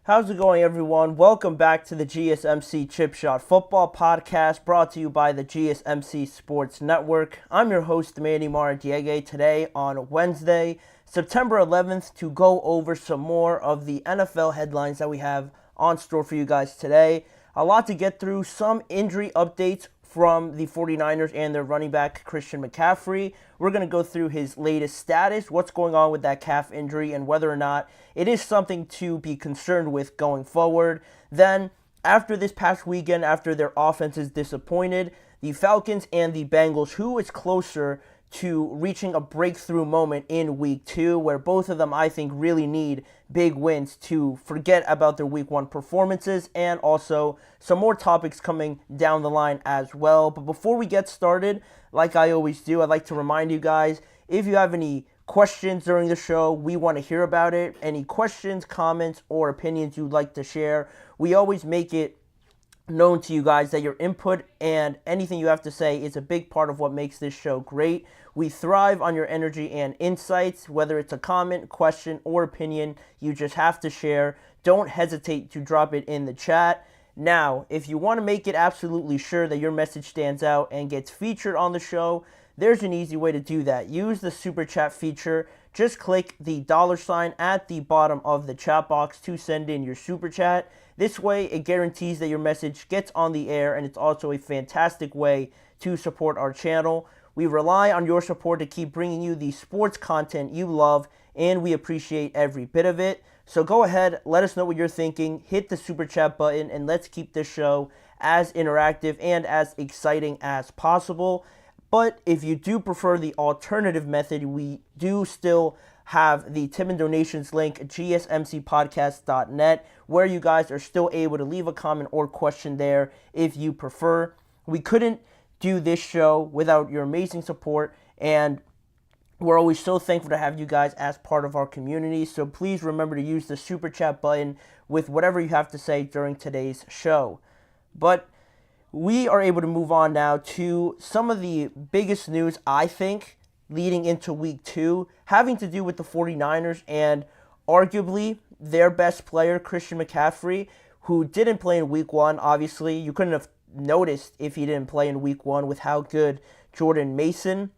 How's it going, everyone? Welcome back to the GSMC Chip Shot Football Podcast, brought to you by the GSMC Sports Network. I'm your host, Manny Maradiege, today on Wednesday, September 11th, to go over some more of the NFL headlines that we have on store for you guys today. A lot to get through, some injury updates from the 49ers and their running back, Christian McCaffrey. We're going to go through his latest status, what's going on with that calf injury, and whether or not it is something to be concerned with going forward. Then, after this past weekend, after their offense is disappointed, the Falcons and the Bengals, who is closer to reaching a breakthrough moment in Week 2, where both of them, I think, really need big wins to forget about their Week 1 performances, and also some more topics coming down the line as well. But before we get started, like I always do, I'd like to remind you guys, if you have any questions during the show, we want to hear about it. Any questions, comments, or opinions you'd like to share, we always make it known to you guys that your input and anything you have to say is a big part of what makes this show great. We thrive on your energy and insights. Whether it's a comment, question, or opinion you just have to share, don't hesitate to drop it in the chat. Now, if you want to make it absolutely sure that your message stands out and gets featured on the show, there's an easy way to do that. Use the super chat feature. Just click the $ at the bottom of the chat box to send in your super chat. This way, it guarantees that your message gets on the air, and it's also a fantastic way to support our channel. We rely on your support to keep bringing you the sports content you love, and we appreciate every bit of it. So go ahead, let us know what you're thinking, hit the super chat button, and let's keep this show as interactive and as exciting as possible. But if you do prefer the alternative method, we do still have the tip and donations link, gsmcpodcast.net, where you guys are still able to leave a comment or question there if you prefer. We couldn't do this show without your amazing support, and we're always so thankful to have you guys as part of our community. So please remember to use the super chat button with whatever you have to say during today's show. But we are able to move on now to some of the biggest news, I think, leading into Week 2, having to do with the 49ers and arguably their best player, Christian McCaffrey, who didn't play in Week 1. Obviously, you couldn't have noticed if he didn't play in Week 1 with how good Jordan Mason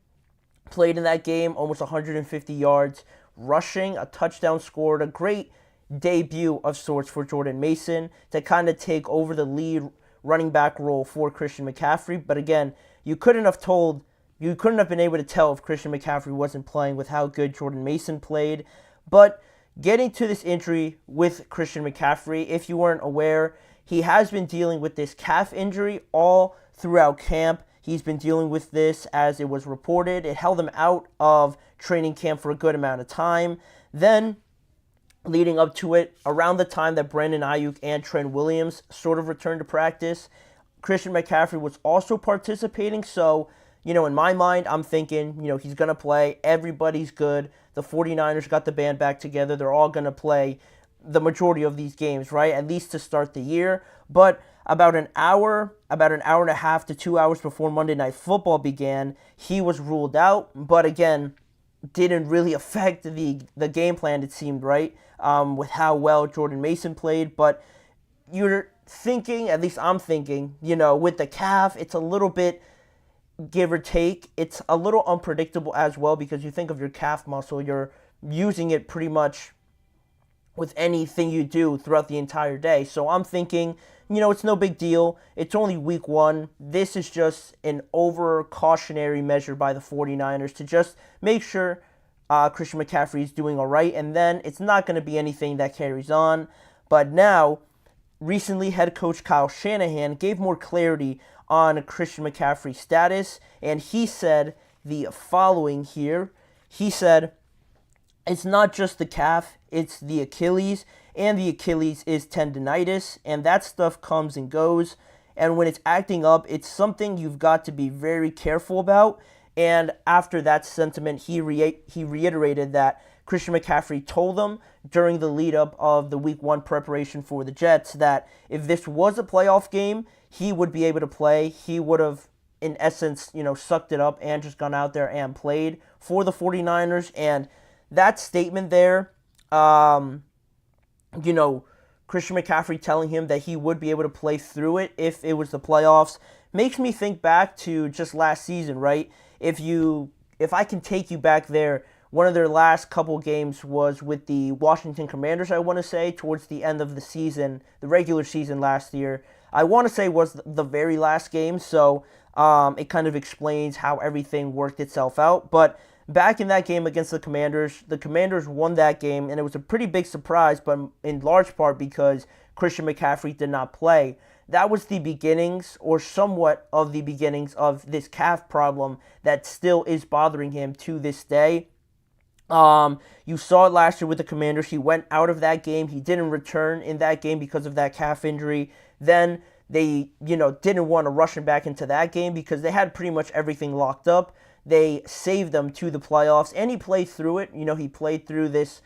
played in that game, almost 150 yards rushing, a touchdown scored, a great debut of sorts for Jordan Mason to kind of take over the lead running back role for Christian McCaffrey. But again, you couldn't have been able to tell if Christian McCaffrey wasn't playing with how good Jordan Mason played. But getting to this injury with Christian McCaffrey, if you weren't aware, he has been dealing with this calf injury all throughout camp. He's been dealing with this as it was reported. It held him out of training camp for a good amount of time. Then, leading up to it, around the time that Brandon Ayuk and Trent Williams sort of returned to practice, Christian McCaffrey was also participating. So, in my mind, I'm thinking, he's going to play. Everybody's good. The 49ers got the band back together. They're all going to play the majority of these games, right? At least to start the year. But about an hour and a half to 2 hours before Monday Night Football began, he was ruled out. But again, didn't really affect the game plan, it seemed, right? With how well Jordan Mason played. But you're thinking, at least I'm thinking, with the calf, it's a little bit give or take. It's a little unpredictable as well, because you think of your calf muscle, you're using it pretty much with anything you do throughout the entire day. So I'm thinking, it's no big deal. It's only Week 1. This is just an over-cautionary measure by the 49ers to just make sure Christian McCaffrey is doing all right, and then it's not going to be anything that carries on. But now, recently, head coach Kyle Shanahan gave more clarity on Christian McCaffrey's status, and he said the following here. He said, it's not just the calf, it's the Achilles, and the Achilles is tendinitis, and that stuff comes and goes, and when it's acting up, it's something you've got to be very careful about. And after that sentiment, he reiterated that Christian McCaffrey told them during the lead-up of the Week 1 preparation for the Jets that if this was a playoff game, he would be able to play. He would have, in essence, sucked it up and just gone out there and played for the 49ers. And that statement there, Christian McCaffrey telling him that he would be able to play through it if it was the playoffs makes me think back to just last season, right? If I can take you back there, one of their last couple games was with the Washington Commanders, I want to say, towards the end of the season, the regular season last year. I want to say was the very last game, so it kind of explains how everything worked itself out. But back in that game against the Commanders won that game, and it was a pretty big surprise, but in large part because Christian McCaffrey did not play. That was the beginnings, or somewhat of the beginnings, of this calf problem that still is bothering him to this day. You saw it last year with the Commanders. He went out of that game. He didn't return in that game because of that calf injury. Then they, didn't want to rush him back into that game because they had pretty much everything locked up. They saved them to the playoffs, and he played through it. He played through this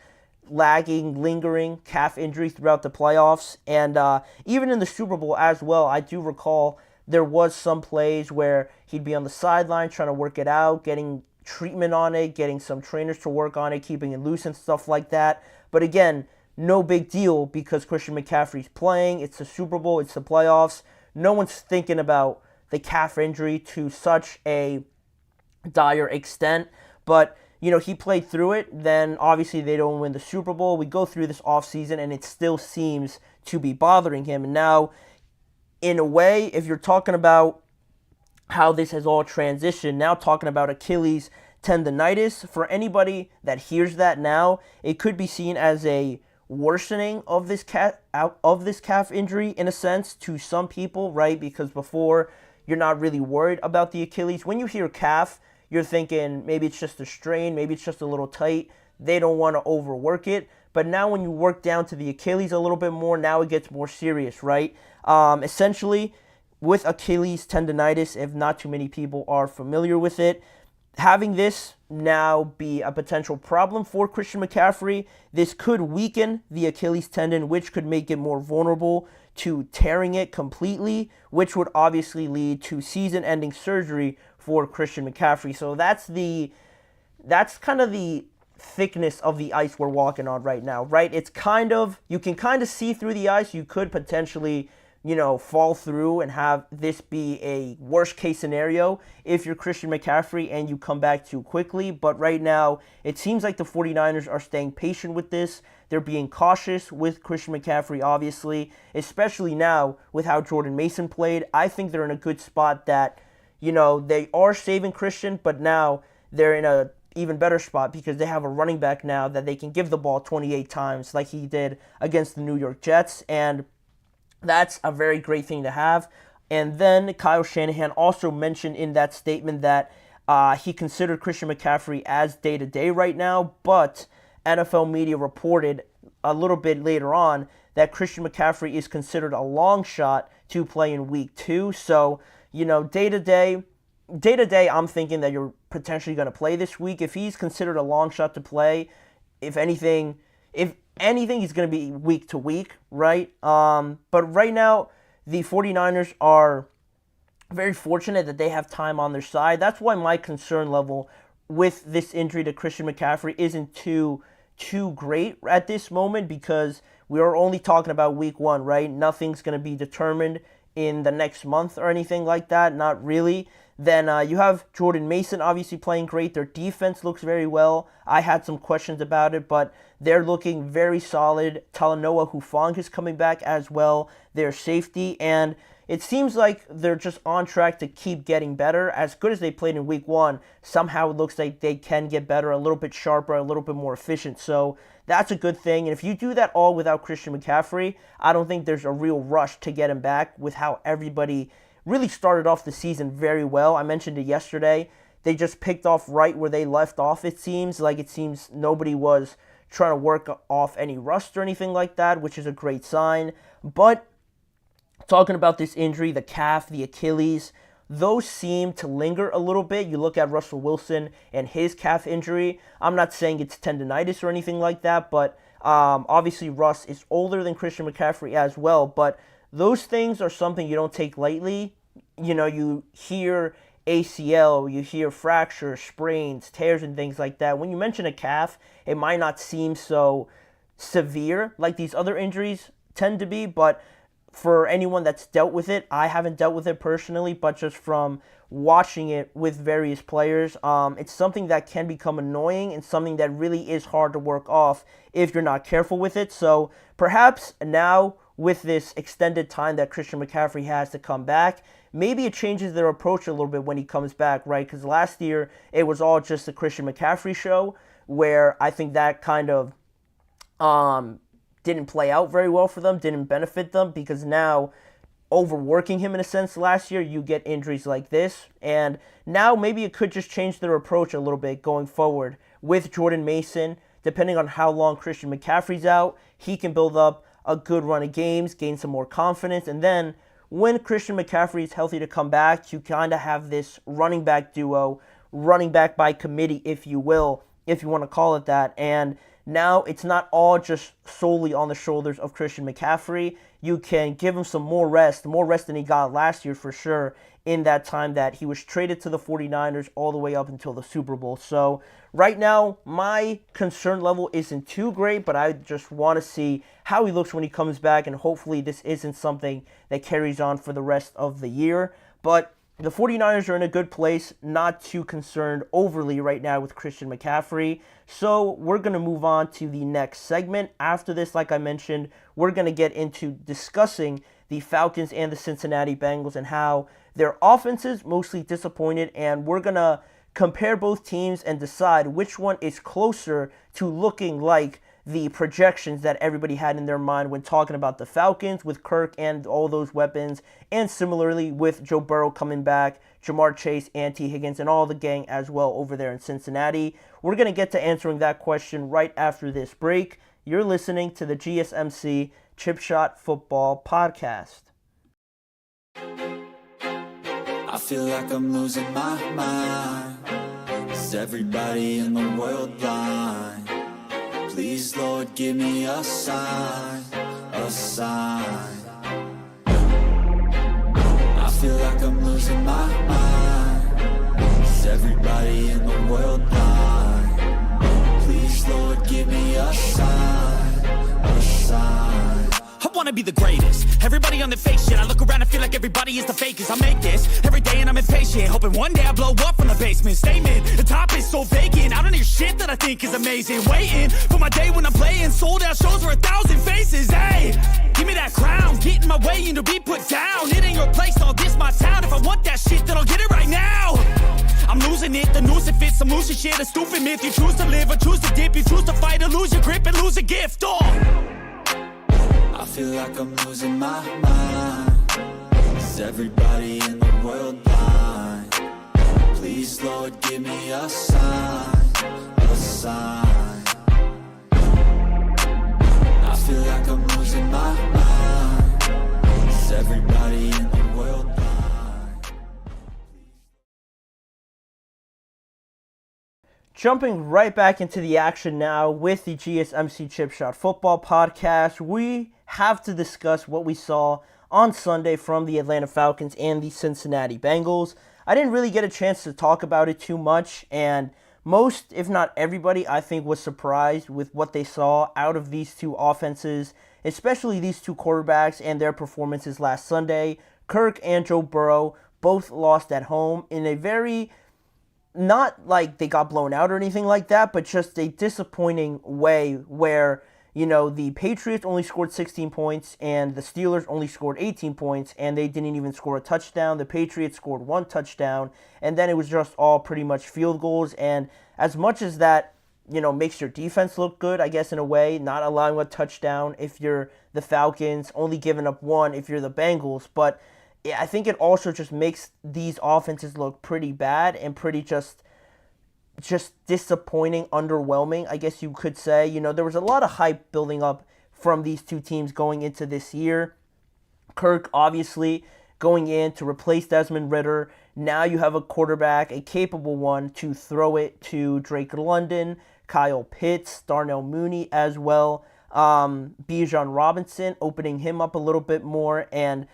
lagging, lingering calf injury throughout the playoffs. And even in the Super Bowl as well, I do recall there was some plays where he'd be on the sideline trying to work it out, getting treatment on it, getting some trainers to work on it, keeping it loose and stuff like that. But again, no big deal because Christian McCaffrey's playing. It's the Super Bowl. It's the playoffs. No one's thinking about the calf injury to such a dire extent. But he played through it. Then obviously they don't win the Super Bowl. We go through this offseason and it still seems to be bothering him. And now, in a way, if you're talking about how this has all transitioned, now talking about Achilles tendinitis, for anybody that hears that now, it could be seen as a worsening of this calf injury in a sense to some people, right? Because before, you're not really worried about the Achilles. When you hear calf, you're thinking maybe it's just a strain, maybe it's just a little tight. They don't want to overwork it. But now when you work down to the Achilles a little bit more, now it gets more serious, right? Essentially, with Achilles tendinitis, if not too many people are familiar with it, having this now be a potential problem for Christian McCaffrey, this could weaken the Achilles tendon, which could make it more vulnerable to tearing it completely, which would obviously lead to season-ending surgery for Christian McCaffrey. So that's kind of the thickness of the ice we're walking on right now, right? You can kind of see through the ice. You could potentially fall through and have this be a worst case scenario if you're Christian McCaffrey and you come back too quickly. But right now, it seems like the 49ers are staying patient with this. They're being cautious with Christian McCaffrey, obviously, especially now with how Jordan Mason played. I think they're in a good spot that, they are saving Christian, but now they're in a even better spot because they have a running back now that they can give the ball 28 times like he did against the New York Jets. And that's a very great thing to have. And then Kyle Shanahan also mentioned in that statement that he considered Christian McCaffrey as day-to-day right now, but NFL media reported a little bit later on that Christian McCaffrey is considered a long shot to play in Week 2. So, day-to-day, I'm thinking that you're potentially going to play this week. If he's considered a long shot to play, if anything, he's going to be week to week, right? But right now, the 49ers are very fortunate that they have time on their side. That's why my concern level with this injury to Christian McCaffrey isn't too great at this moment because we are only talking about week 1, right? Nothing's going to be determined in the next month or anything like that, not really. Then you have Jordan Mason obviously playing great. Their defense looks very well. I had some questions about it, but they're looking very solid. Talanoa Hufanga is coming back as well. Their safety, and it seems like they're just on track to keep getting better. As good as they played in Week 1, somehow it looks like they can get better, a little bit sharper, a little bit more efficient. So that's a good thing. And if you do that all without Christian McCaffrey, I don't think there's a real rush to get him back with how everybody really started off the season very well. I mentioned it yesterday. They just picked off right where they left off, it seems. It seems nobody was trying to work off any rust or anything like that, which is a great sign. But talking about this injury, the calf, the Achilles, those seem to linger a little bit. You look at Russell Wilson and his calf injury. I'm not saying it's tendinitis or anything like that, but obviously Russ is older than Christian McCaffrey as well. But those things are something you don't take lightly. You hear ACL, you hear fractures, sprains, tears, and things like that. When you mention a calf, it might not seem so severe like these other injuries tend to be, but for anyone that's dealt with it, I haven't dealt with it personally, but just from watching it with various players, it's something that can become annoying and something that really is hard to work off if you're not careful with it. So perhaps now with this extended time that Christian McCaffrey has to come back, maybe it changes their approach a little bit when he comes back, right? Because last year it was all just the Christian McCaffrey show, where I think that kind of didn't play out very well for them, didn't benefit them, because now overworking him in a sense last year, you get injuries like this. And now maybe it could just change their approach a little bit going forward with Jordan Mason. Depending on how long Christian McCaffrey's out, he can build up a good run of games, gain some more confidence, and then when Christian McCaffrey is healthy to come back, you kind of have this running back duo, running back by committee, if you will, if you want to call it that. And now it's not all just solely on the shoulders of Christian McCaffrey. You can give him some more rest than he got last year for sure, in that time that he was traded to the 49ers all the way up until the Super Bowl. So right now, my concern level isn't too great, but I just want to see how he looks when he comes back, and hopefully this isn't something that carries on for the rest of the year. But the 49ers are in a good place, not too concerned overly right now with Christian McCaffrey. So we're going to move on to the next segment. After this, like I mentioned, we're going to get into discussing the Falcons and the Cincinnati Bengals and how their offenses mostly disappointed, and we're going to compare both teams and decide which one is closer to looking like the projections that everybody had in their mind when talking about the Falcons with Kirk and all those weapons, and similarly with Joe Burrow coming back, Jamar Chase, and T. Higgins, and all the gang as well over there in Cincinnati. We're going to get to answering that question right after this break. You're listening to the GSMC Chip Shot Football Podcast. I feel like I'm losing my mind. Is everybody in the world blind? Please, Lord, give me a sign, a sign. I feel like I'm losing my mind. Is everybody in the world blind? Please, Lord, give me a sign, a sign. I wanna be the greatest. Everybody on the fake shit. I look around and feel like everybody is the fakest. I make this every day and I'm impatient, hoping one day I blow up from the basement. Statement, the top is so vacant. I don't hear shit that I think is amazing. Waiting for my day when I'm playing sold out shows for 1,000 faces. Hey, give me that crown, get in my way and to be put down. It ain't your place, all this my town. If I want that shit, then I'll get it right now. I'm losing it, the noose it fits. I'm losing shit, a stupid myth. You choose to live or choose to dip. You choose to fight or lose your grip and lose a gift. I feel like I'm losing my mind. Is everybody in the world blind? Please, Lord, give me a sign, a sign. I feel like I'm losing my mind. Is everybody in the world blind? Jumping right back into the action now with the GSMC Chip Shot Football Podcast, we have to discuss what we saw on Sunday from the Atlanta Falcons and the Cincinnati Bengals. I didn't really get a chance to talk about it too much, and most, if not everybody, I think was surprised with what they saw out of these two offenses, especially these two quarterbacks and their performances last Sunday. Kirk and Joe Burrow both lost at home in a very, not like they got blown out or anything like that, but just a disappointing way where, you know, the Patriots only scored 16 points and the Steelers only scored 18 points, and they didn't even score a touchdown. The Patriots scored one touchdown, and then it was just all pretty much field goals. And as much as that, you know, makes your defense look good, I guess, in a way, not allowing a touchdown if you're the Falcons, only giving up one if you're the Bengals, but I think it also just makes these offenses look pretty bad and pretty just disappointing, underwhelming, I guess you could say. You know, there was a lot of hype building up from these two teams going into this year. Kirk, obviously, going in to replace Desmond Ridder. Now you have a quarterback, a capable one, to throw it to Drake London, Kyle Pitts, Darnell Mooney as well. Bijan Robinson, opening him up a little bit more and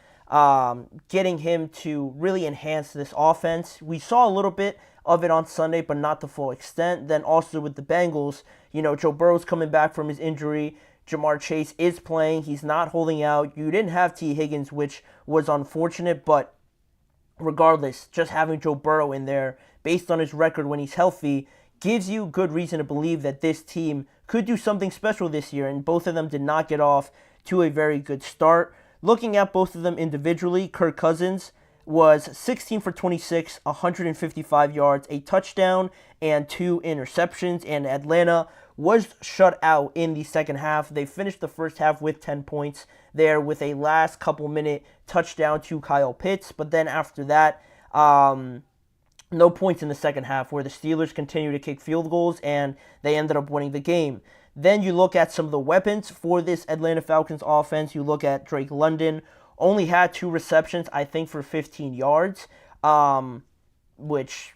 getting him to really enhance this offense. We saw a little bit of it on Sunday, but not the full extent. Then also with the Bengals, you know, Joe Burrow's coming back from his injury. Ja'Marr Chase is playing. He's not holding out. You didn't have T. Higgins, which was unfortunate, but regardless, just having Joe Burrow in there, based on his record when he's healthy, gives you good reason to believe that this team could do something special this year, and both of them did not get off to a very good start. Looking at both of them individually, Kirk Cousins was 16 for 26, 155 yards, a touchdown, and 2 interceptions, and Atlanta was shut out in the second half. They finished the first half with 10 points there with a last couple minute touchdown to Kyle Pitts, but then after that, no points in the second half, where the Steelers continued to kick field goals and they ended up winning the game. Then you look at some of the weapons for this Atlanta Falcons offense. You look at Drake London, only had 2 receptions, I think, for 15 yards, which,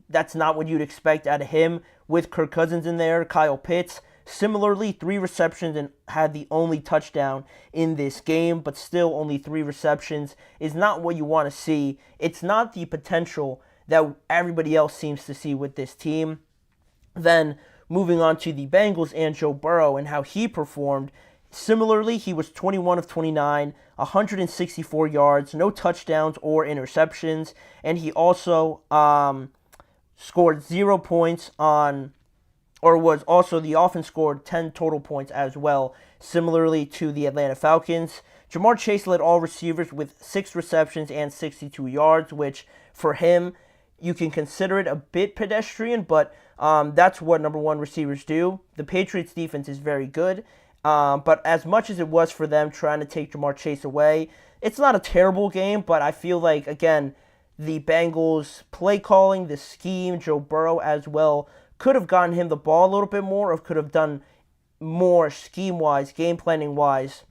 that's not what you'd expect out of him with Kirk Cousins in there. Kyle Pitts, similarly, 3 receptions and had the only touchdown in this game, but still only 3 receptions is not what you want to see. It's not the potential that everybody else seems to see with this team. Then moving on to the Bengals and Joe Burrow and how he performed. Similarly, he was 21 of 29, 164 yards, no touchdowns or interceptions, and he also scored 0 points the offense scored 10 total points as well, similarly to the Atlanta Falcons. Ja'Marr Chase led all receivers with 6 receptions and 62 yards, which for him, you can consider it a bit pedestrian, but that's what number 1 receivers do. The Patriots defense is very good, but as much as it was for them trying to take Ja'Marr Chase away, it's not a terrible game, but I feel like, again, the Bengals play calling, the scheme, Joe Burrow as well, could have gotten him the ball a little bit more, or could have done more scheme-wise, game planning-wise,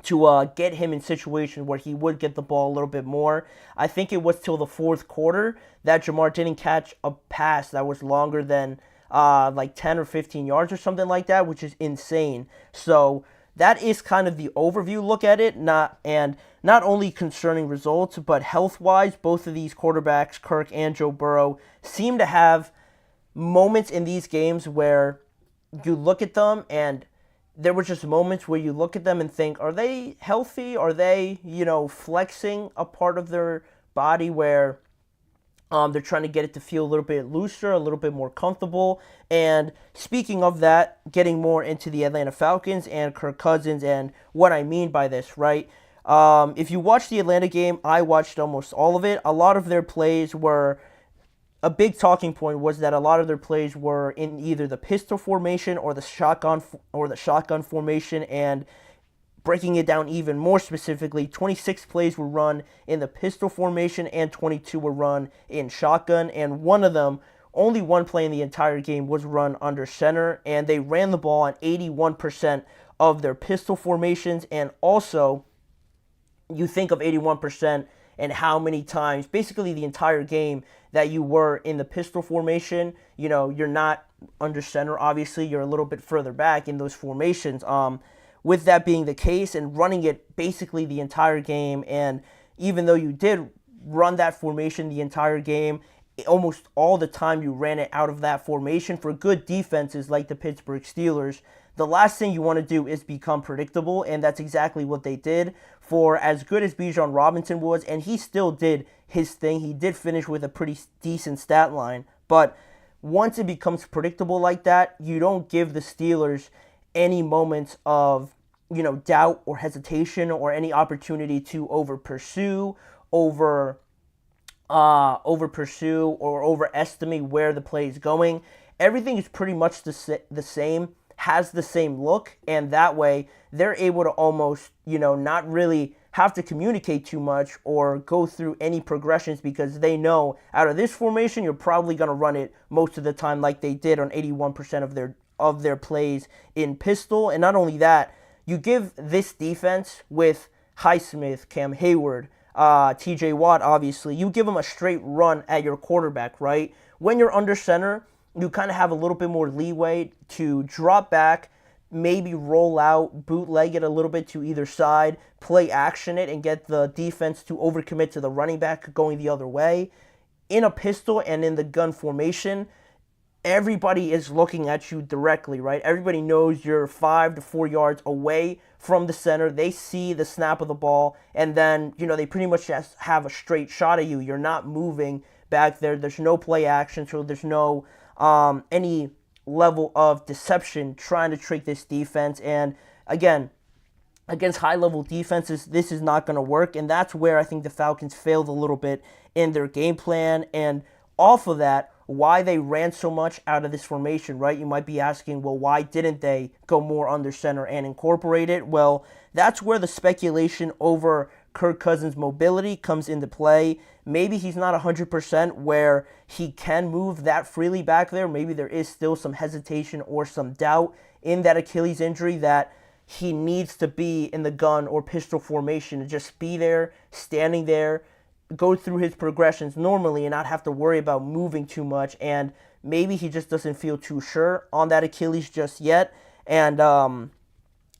to get him in situations where he would get the ball a little bit more. I think it was till the fourth quarter that Ja'Marr didn't catch a pass that was longer than 10 or 15 yards or something like that, which is insane. So that is kind of the overview look at it, not only concerning results, but health-wise, both of these quarterbacks, Kirk and Joe Burrow, seem to have moments in these games where you look at them and there were just moments where you look at them and think, are they healthy? Are they, flexing a part of their body where they're trying to get it to feel a little bit looser, a little bit more comfortable? And speaking of that, getting more into the Atlanta Falcons and Kirk Cousins and what I mean by this, right? If you watch the Atlanta game, I watched almost all of it. A lot of their plays were... A big talking point was that a lot of their plays were in either the pistol formation or the shotgun formation, and breaking it down even more specifically, 26 plays were run in the pistol formation and 22 were run in shotgun, and only one play in the entire game was run under center, and they ran the ball on 81% of their pistol formations. And also, you think of 81% and how many times, basically the entire game, that you were in the pistol formation. You're not under center, obviously. You're a little bit further back in those formations. With that being the case and running it basically the entire game, and even though you did run that formation the entire game, almost all the time you ran it out of that formation for good defenses like the Pittsburgh Steelers. The last thing you want to do is become predictable, and that's exactly what they did. For as good as Bijan Robinson was, and he still did his thing, he did finish with a pretty decent stat line, but once it becomes predictable like that, you don't give the Steelers any moments of, doubt or hesitation or any opportunity to overestimate or overestimate where the play is going. Everything is pretty much the same, has the same look, and that way they're able to almost, not really have to communicate too much or go through any progressions, because they know out of this formation you're probably going to run it most of the time, like they did on 81% of their plays in pistol. And not only that, you give this defense with Highsmith, Cam Hayward, TJ Watt, obviously, you give them a straight run at your quarterback, right? When you're under center, you kind of have a little bit more leeway to drop back, maybe roll out, bootleg it a little bit to either side, play action it, and get the defense to overcommit to the running back going the other way. In a pistol and in the gun formation, everybody is looking at you directly, right? Everybody knows you're 5 to 4 yards away from the center. They see the snap of the ball, and then, they pretty much just have a straight shot at you. You're not moving back there. There's no play action, so there's no any level of deception trying to trick this defense. And again, against high-level defenses, this is not going to work, and that's where I think the Falcons failed a little bit in their game plan. And off of that, why they ran so much out of this formation, right? You might be asking, well, why didn't they go more under center and incorporate it? Well, that's where the speculation over Kirk Cousins' mobility comes into play. Maybe he's not 100% where he can move that freely back there. Maybe there is still some hesitation or some doubt in that Achilles injury that he needs to be in the gun or pistol formation, to just be there, standing there, go through his progressions normally and not have to worry about moving too much. And maybe he just doesn't feel too sure on that Achilles just yet. And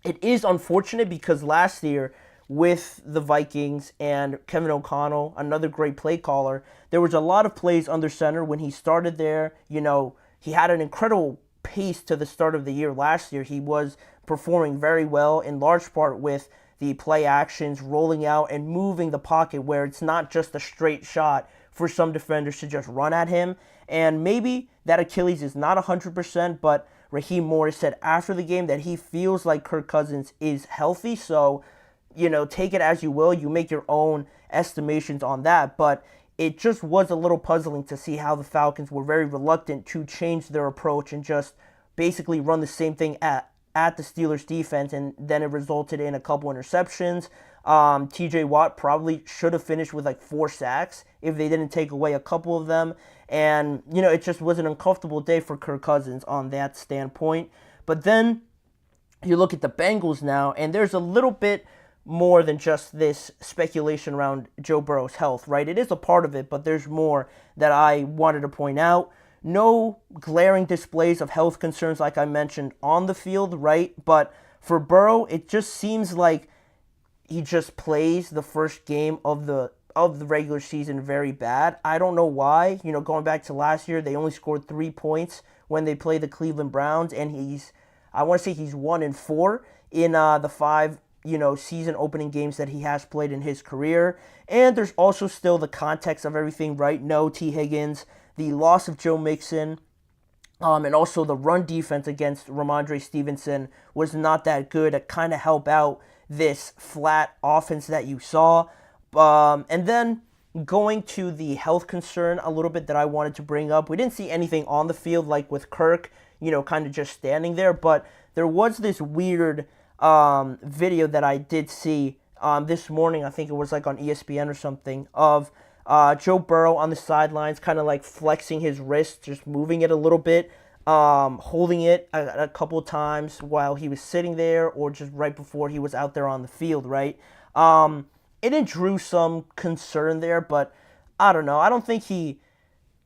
it is unfortunate because last year with the Vikings and Kevin O'Connell, another great play caller, there was a lot of plays under center when he started there. He had an incredible pace to the start of the year last year. He was performing very well, in large part with the play actions, rolling out and moving the pocket where it's not just a straight shot for some defenders to just run at him. And maybe that Achilles is not 100%, but Raheem Morris said after the game that he feels like Kirk Cousins is healthy. So, take it as you will. You make your own estimations on that. But it just was a little puzzling to see how the Falcons were very reluctant to change their approach and just basically run the same thing at the Steelers defense, and then it resulted in a couple interceptions. TJ Watt probably should have finished with like 4 sacks if they didn't take away a couple of them. And, it just was an uncomfortable day for Kirk Cousins on that standpoint. But then you look at the Bengals now, and there's a little bit more than just this speculation around Joe Burrow's health, right? It is a part of it, but there's more that I wanted to point out. No glaring displays of health concerns like I mentioned on the field, right? But for Burrow, it just seems like he just plays the first game of the regular season very bad. I don't know why. Going back to last year, they only scored 3 points when they played the Cleveland Browns, and he's 1-4 in the 5 season opening games that he has played in his career. And there's also still the context of everything, right? No T. Higgins, the loss of Joe Mixon, and also the run defense against Ramondre Stevenson was not that good to kind of help out this flat offense that you saw. And then going to the health concern a little bit that I wanted to bring up, we didn't see anything on the field like with Kirk, kind of just standing there, but there was this weird video that I did see this morning, I think it was like on ESPN or something, of Joe Burrow on the sidelines, kind of like flexing his wrist, just moving it a little bit, holding it a couple of times while he was sitting there or just right before he was out there on the field, right? It drew some concern there, but I don't know. I don't think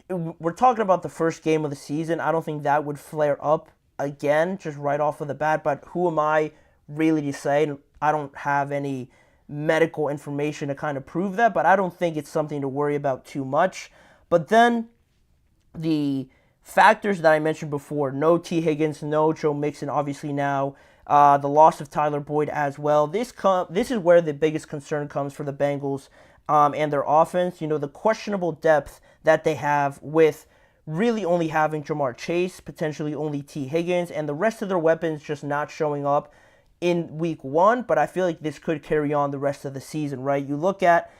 we're talking about the first game of the season. I don't think that would flare up again, just right off of the bat, but who am I really to say? I don't have any medical information to kind of prove that, but I don't think it's something to worry about too much. But then the factors that I mentioned before, no T. Higgins, no Joe Mixon, obviously now, the loss of Tyler Boyd as well. This is where the biggest concern comes for the Bengals and their offense. The questionable depth that they have with really only having Jamar Chase, potentially only T. Higgins, and the rest of their weapons just not showing up in week 1, but I feel like this could carry on the rest of the season, right? You look at,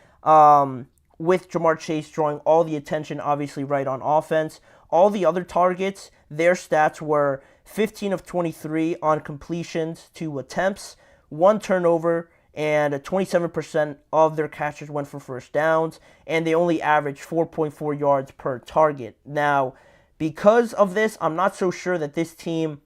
with Jamar Chase drawing all the attention, obviously, right, on offense, all the other targets, their stats were 15 of 23 on completions to attempts, 1 turnover, and 27% of their catches went for first downs, and they only averaged 4.4 yards per target. Now, because of this, I'm not so sure that this team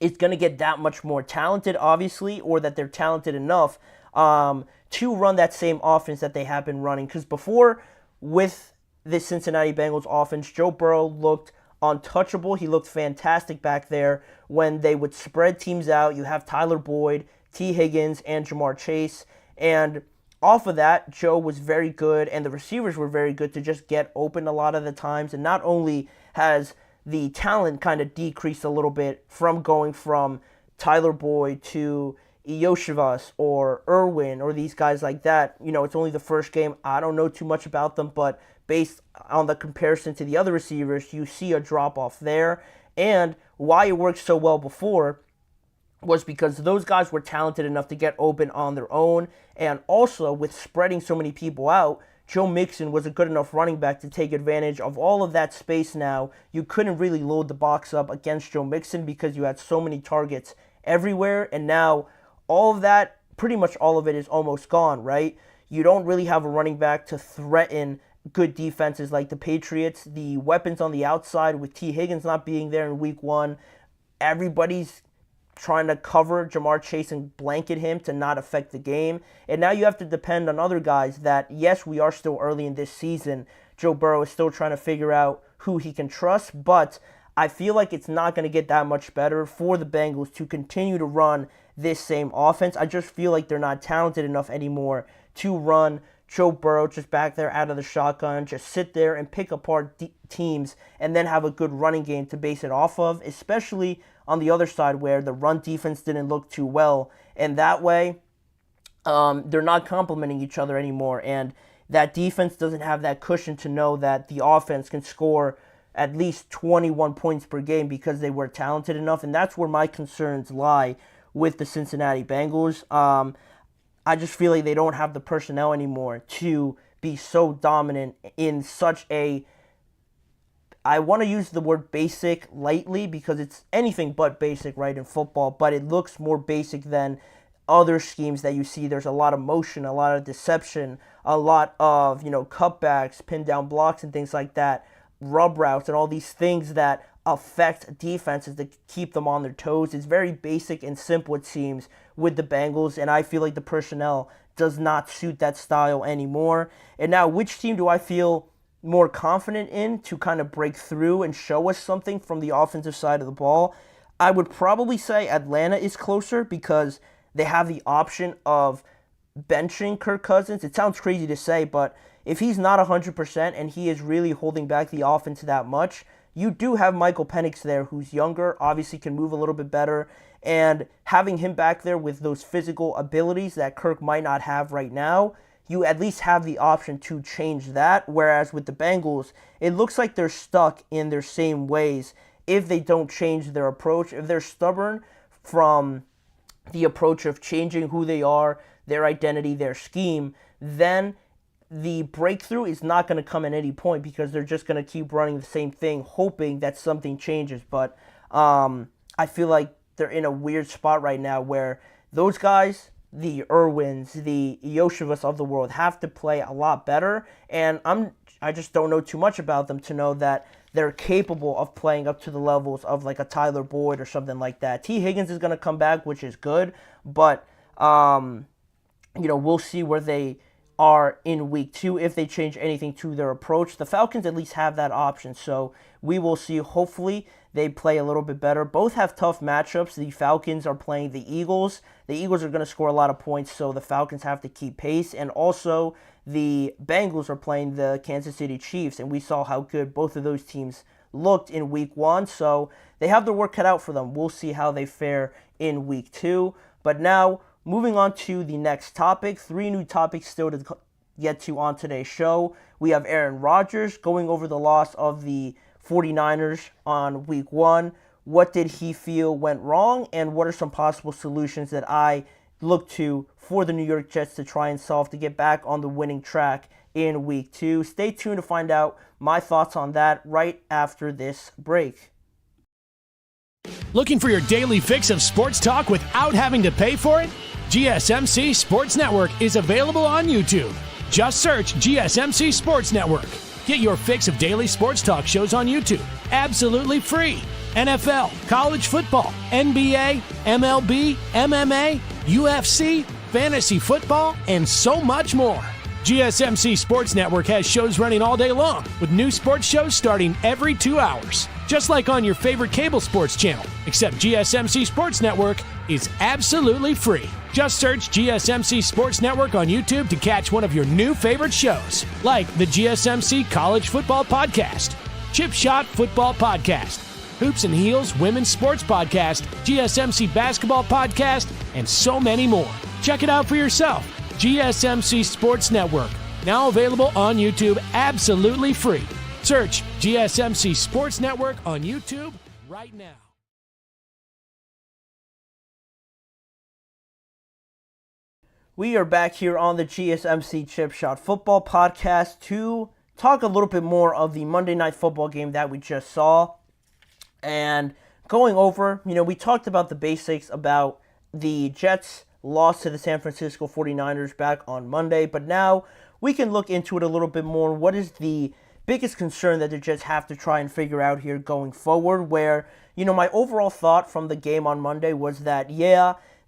is going to get that much more talented, obviously, or that they're talented enough to run that same offense that they have been running. Because before, with this Cincinnati Bengals offense, Joe Burrow looked untouchable. He looked fantastic back there when they would spread teams out. You have Tyler Boyd, T. Higgins, and Jamar Chase. And off of that, Joe was very good, and the receivers were very good to just get open a lot of the times. And not only has the talent kind of decreased a little bit from going from Tyler Boyd to JioSaavn or Irwin or these guys like that. It's only the first game. I don't know too much about them, but based on the comparison to the other receivers, you see a drop-off there. And why it worked so well before was because those guys were talented enough to get open on their own. And also, with spreading so many people out, Joe Mixon was a good enough running back to take advantage of all of that space now. You couldn't really load the box up against Joe Mixon because you had so many targets everywhere. And now all of that, pretty much all of it is almost gone, right? You don't really have a running back to threaten good defenses like the Patriots. The weapons on the outside with T. Higgins not being there in week 1, everybody's trying to cover Jamar Chase and blanket him to not affect the game. And now you have to depend on other guys that, yes, we are still early in this season. Joe Burrow is still trying to figure out who he can trust, but I feel like it's not going to get that much better for the Bengals to continue to run this same offense. I just feel like they're not talented enough anymore to run Joe Burrow just back there out of the shotgun, just sit there and pick apart teams and then have a good running game to base it off of, especially on the other side where the run defense didn't look too well. And that way, they're not complementing each other anymore. And that defense doesn't have that cushion to know that the offense can score at least 21 points per game because they were talented enough. And that's where my concerns lie with the Cincinnati Bengals. I just feel like they don't have the personnel anymore to be so dominant in such a, I want to use the word basic lightly because it's anything but basic, right, in football, but it looks more basic than other schemes that you see. There's a lot of motion, a lot of deception, a lot of, cutbacks, pin down blocks and things like that, rub routes and all these things that affect defenses to keep them on their toes. It's very basic and simple, it seems, with the Bengals, and I feel like the personnel does not suit that style anymore. And now, which team do I feel more confident in to kind of break through and show us something from the offensive side of the ball? I would probably say Atlanta is closer because they have the option of benching Kirk Cousins. It sounds crazy to say, but if he's not 100% and he is really holding back the offense that much, you do have Michael Penix there, who's younger, obviously can move a little bit better, and having him back there with those physical abilities that Kirk might not have right now, you at least have the option to change that, whereas with the Bengals, it looks like they're stuck in their same ways if they don't change their approach. If they're stubborn from the approach of changing who they are, their identity, their scheme, then the breakthrough is not going to come at any point because they're just going to keep running the same thing, hoping that something changes. But I feel like they're in a weird spot right now where those guys, the Irwins, the JioSaavns of the world, have to play a lot better. And I just don't know too much about them to know that they're capable of playing up to the levels of like a Tyler Boyd or something like that. T. Higgins is going to come back, which is good. But, we'll see where they are in week 2 if they change anything to their approach. The Falcons at least have that option, so we will see. Hopefully they play a little bit better. Both have tough matchups. The Falcons are playing the Eagles. The Eagles are going to score a lot of points, so the Falcons have to keep pace. And also the Bengals are playing the Kansas City Chiefs, and we saw how good both of those teams looked in week 1, so they have their work cut out for them. We'll see how they fare in week 2. But now, moving on to the next topic, 3 new topics still to get to on today's show. We have Aaron Rodgers going over the loss of the 49ers on week 1. What did he feel went wrong, and what are some possible solutions that I look to for the New York Jets to try and solve to get back on the winning track in week 2? Stay tuned to find out my thoughts on that right after this break. Looking for your daily fix of sports talk without having to pay for it? GSMC Sports Network is available on YouTube. Just search GSMC Sports Network. Get your fix of daily sports talk shows on YouTube, absolutely free. NFL, college football, NBA, MLB, MMA, UFC, fantasy football, and so much more. GSMC Sports Network has shows running all day long, with new sports shows starting every 2 hours. Just like on your favorite cable sports channel, except GSMC Sports Network is absolutely free. Just search GSMC Sports Network on YouTube to catch one of your new favorite shows, like the GSMC College Football Podcast. Chip Shot Football Podcast, Hoops and Heels Women's Sports Podcast, GSMC Basketball Podcast, and so many more. Check it out for yourself. GSMC Sports Network, now available on YouTube absolutely free. Search GSMC Sports Network on YouTube right now. We are back here on the GSMC Chip Shot Football Podcast to talk a little bit more of the Monday Night Football game that we just saw. And going over, we talked about the basics about the Jets' loss to the San Francisco 49ers back on Monday. But now we can look into it a little bit more. What is the biggest concern that the Jets have to try and figure out here going forward? Where, my overall thought from the game on Monday was that,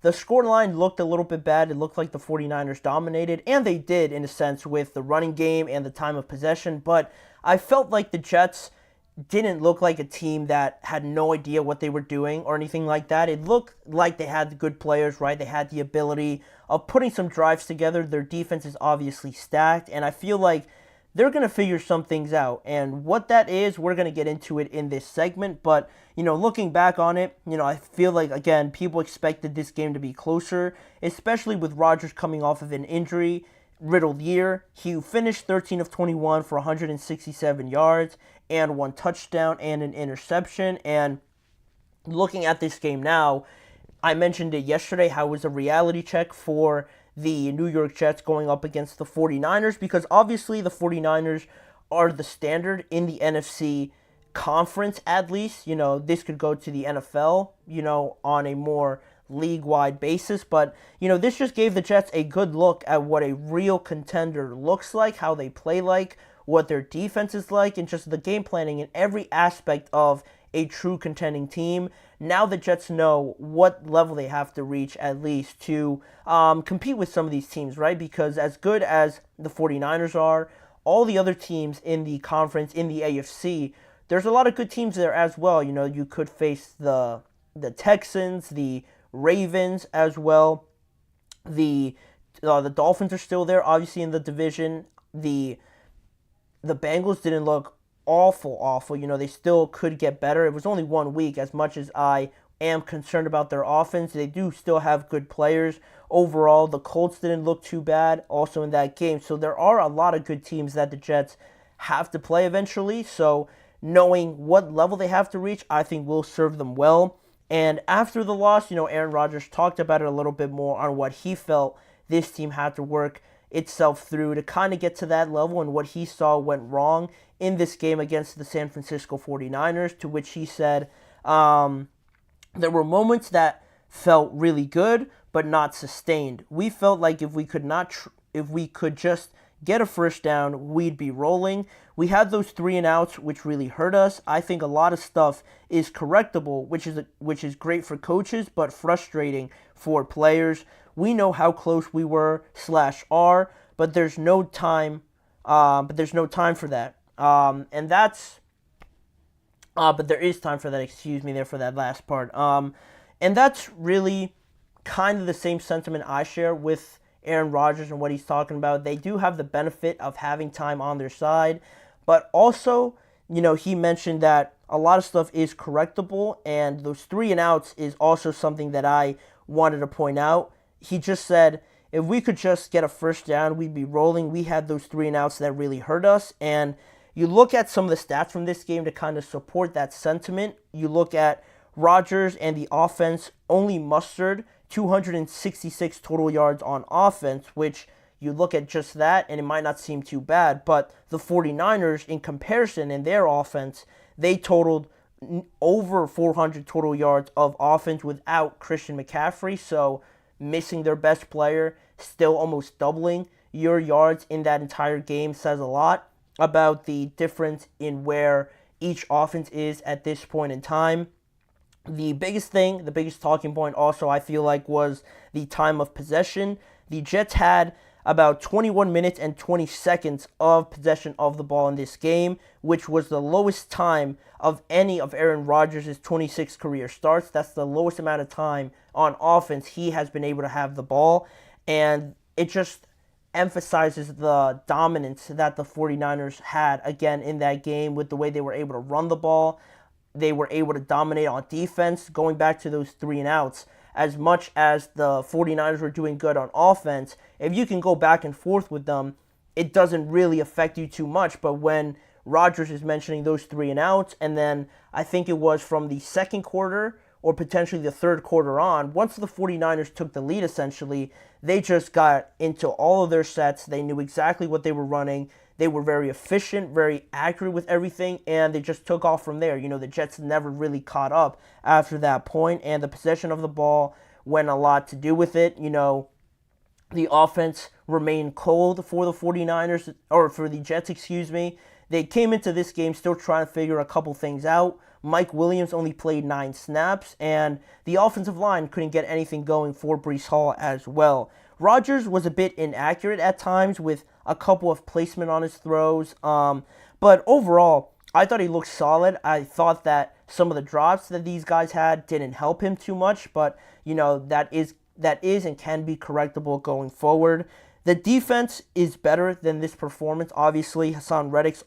the scoreline looked a little bit bad. It looked like the 49ers dominated, and they did in a sense with the running game and the time of possession, but I felt like the Jets didn't look like a team that had no idea what they were doing or anything like that. It looked like they had good players, right? They had the ability of putting some drives together. Their defense is obviously stacked, and I feel like they're going to figure some things out, and what that is, we're going to get into it in this segment, but looking back on it, I feel like, again, people expected this game to be closer, especially with Rodgers coming off of an injury-riddled year. He finished 13 of 21 for 167 yards and 1 touchdown and an interception. And looking at this game now, I mentioned it yesterday how it was a reality check for the New York Jets going up against the 49ers, because obviously the 49ers are the standard in the NFC conference, at least. This could go to the NFL, on a more league-wide basis, but this just gave the Jets a good look at what a real contender looks like, how they play like, what their defense is like, and just the game planning in every aspect of a true contending team. Now the Jets know what level they have to reach at least to compete with some of these teams, right? Because as good as the 49ers are, all the other teams in the conference, in the AFC, there's a lot of good teams there as well. You could face the Texans, the Ravens as well. The Dolphins are still there, obviously, in the division. The Bengals didn't look awful. They still could get better. It was only 1 week. As much as I am concerned about their offense, they do still have good players. Overall, the Colts didn't look too bad also in that game. So there are a lot of good teams that the Jets have to play eventually. So knowing what level they have to reach, I think will serve them well. And after the loss, Aaron Rodgers talked about it a little bit more on what he felt this team had to work itself through to kind of get to that level, and what he saw went wrong in this game against the San Francisco 49ers, to which he said there were moments that felt really good but not sustained. We felt like if we could just get a first down, we'd be rolling. We had those 3 and outs, which really hurt us. I think a lot of stuff is correctable, which is great for coaches, but frustrating for players. We know how close we were /are, but there's no time. For that. But there is time for that. For that last part. And that's really kind of the same sentiment I share with Aaron Rodgers and what he's talking about. They do have the benefit of having time on their side, but also, he mentioned that a lot of stuff is correctable, and those 3 and outs is also something that I wanted to point out. He just said, if we could just get a first down, we'd be rolling. We had those 3 and outs that really hurt us, and you look at some of the stats from this game to kind of support that sentiment. You look at Rodgers and the offense only mustered 266 total yards on offense, which you look at just that and it might not seem too bad, but the 49ers, in comparison in their offense, they totaled over 400 total yards of offense without Christian McCaffrey, so missing their best player, still almost doubling your yards in that entire game says a lot about the difference in where each offense is at this point in time. The biggest talking point also, I feel like, was the time of possession. The Jets had about 21 minutes and 20 seconds of possession of the ball in this game, which was the lowest time of any of Aaron Rodgers' 26 career starts. That's the lowest amount of time on offense he has been able to have the ball. And it just emphasizes the dominance that the 49ers had again in that game with the way they were able to run the ball. They were able to dominate on defense, going back to those 3-and-outs. As much as the 49ers were doing good on offense, if you can go back and forth with them, it doesn't really affect you too much. But when Rodgers is mentioning those 3-and-outs, and then I think it was from the second quarter or potentially the third quarter on, once the 49ers took the lead essentially, they just got into all of their sets. They knew exactly what they were running. They were very efficient, very accurate with everything, and they just took off from there. The Jets never really caught up after that point, and the possession of the ball went a lot to do with it. The offense remained cold for the 49ers, or for the Jets, excuse me. They came into this game still trying to figure a couple things out. Mike Williams only played 9 snaps, and the offensive line couldn't get anything going for Breece Hall as well. Rodgers was a bit inaccurate at times with a couple of placement on his throws, but overall, I thought he looked solid. I thought that some of the drops that these guys had didn't help him too much, but that is and can be correctable going forward. The defense is better than this performance. Obviously, Hassan Reddick's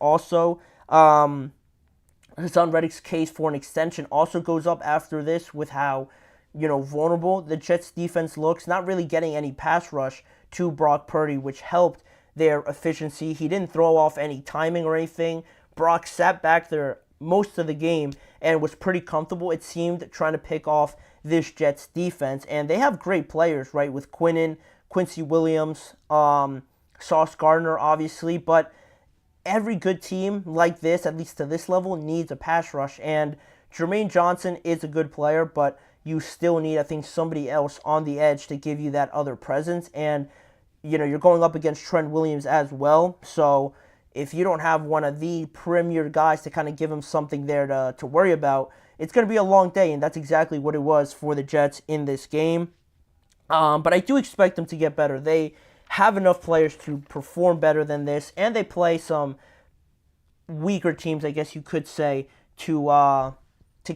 case for an extension also goes up after this with how vulnerable the Jets defense looks, not really getting any pass rush to Brock Purdy, which helped their efficiency. He didn't throw off any timing or anything. Brock sat back there most of the game and was pretty comfortable, it seemed, trying to pick off this Jets defense. And they have great players, right, with Quinnen, Quincy Williams, Sauce Gardner, obviously, but every good team like this, at least to this level, needs a pass rush. And Jermaine Johnson is a good player, but you still need, I think, somebody else on the edge to give you that other presence. And, you're going up against Trent Williams as well. So if you don't have one of the premier guys to kind of give him something there to worry about, it's going to be a long day. And that's exactly what it was for the Jets in this game. But I do expect them to get better. They have enough players to perform better than this, and they play some weaker teams, I guess you could say, to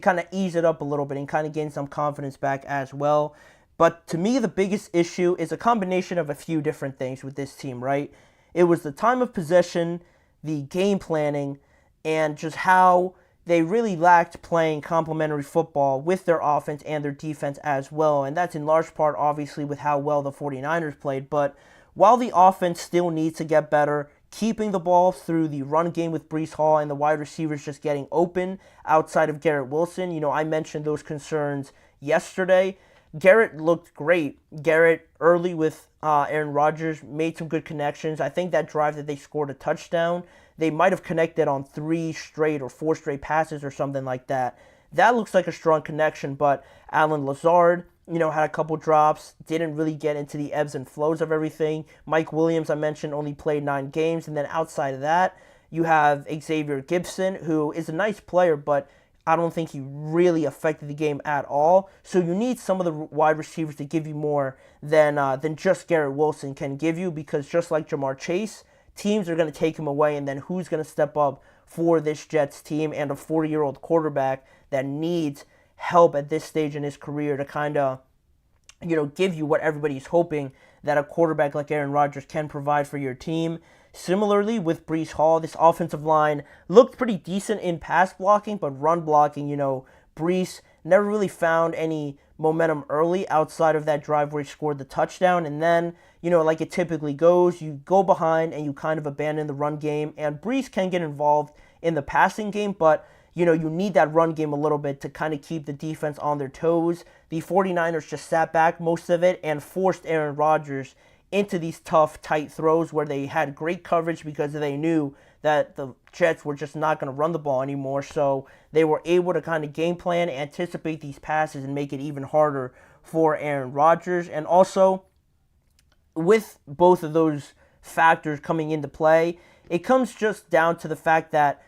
kind of ease it up a little bit and kind of gain some confidence back as well. But to me, the biggest issue is a combination of a few different things with this team, right? It was the time of possession, the game planning, and just how they really lacked playing complementary football with their offense and their defense as well. And that's in large part, obviously, with how well the 49ers played. But while the offense still needs to get better, keeping the ball through the run game with Breece Hall and the wide receivers just getting open outside of Garrett Wilson, I mentioned those concerns yesterday. Garrett looked great. Garrett, early with Aaron Rodgers, made some good connections. I think that drive that they scored a touchdown, they might have connected on 3 straight or 4 straight passes or something like that. That looks like a strong connection, but Allen Lazard, had a couple drops, didn't really get into the ebbs and flows of everything. Mike Williams, I mentioned, only played 9 games, and then outside of that, you have Xavier Gibson, who is a nice player, but I don't think he really affected the game at all. So you need some of the wide receivers to give you more than just Garrett Wilson can give you, because just like Jamar Chase, teams are going to take him away, and then who's going to step up for this Jets team and a 40-year-old quarterback that needs help at this stage in his career to kind of, give you what everybody's hoping that a quarterback like Aaron Rodgers can provide for your team. Similarly, with Breece Hall, this offensive line looked pretty decent in pass blocking, but run blocking, Breece never really found any momentum early outside of that drive where he scored the touchdown. And then, like it typically goes, you go behind and you kind of abandon the run game. And Breece can get involved in the passing game, but, you need that run game a little bit to kind of keep the defense on their toes. The 49ers just sat back most of it and forced Aaron Rodgers into these tough, tight throws where they had great coverage because they knew that the Jets were just not going to run the ball anymore. So they were able to kind of game plan, anticipate these passes, and make it even harder for Aaron Rodgers. And also, with both of those factors coming into play, it comes just down to the fact that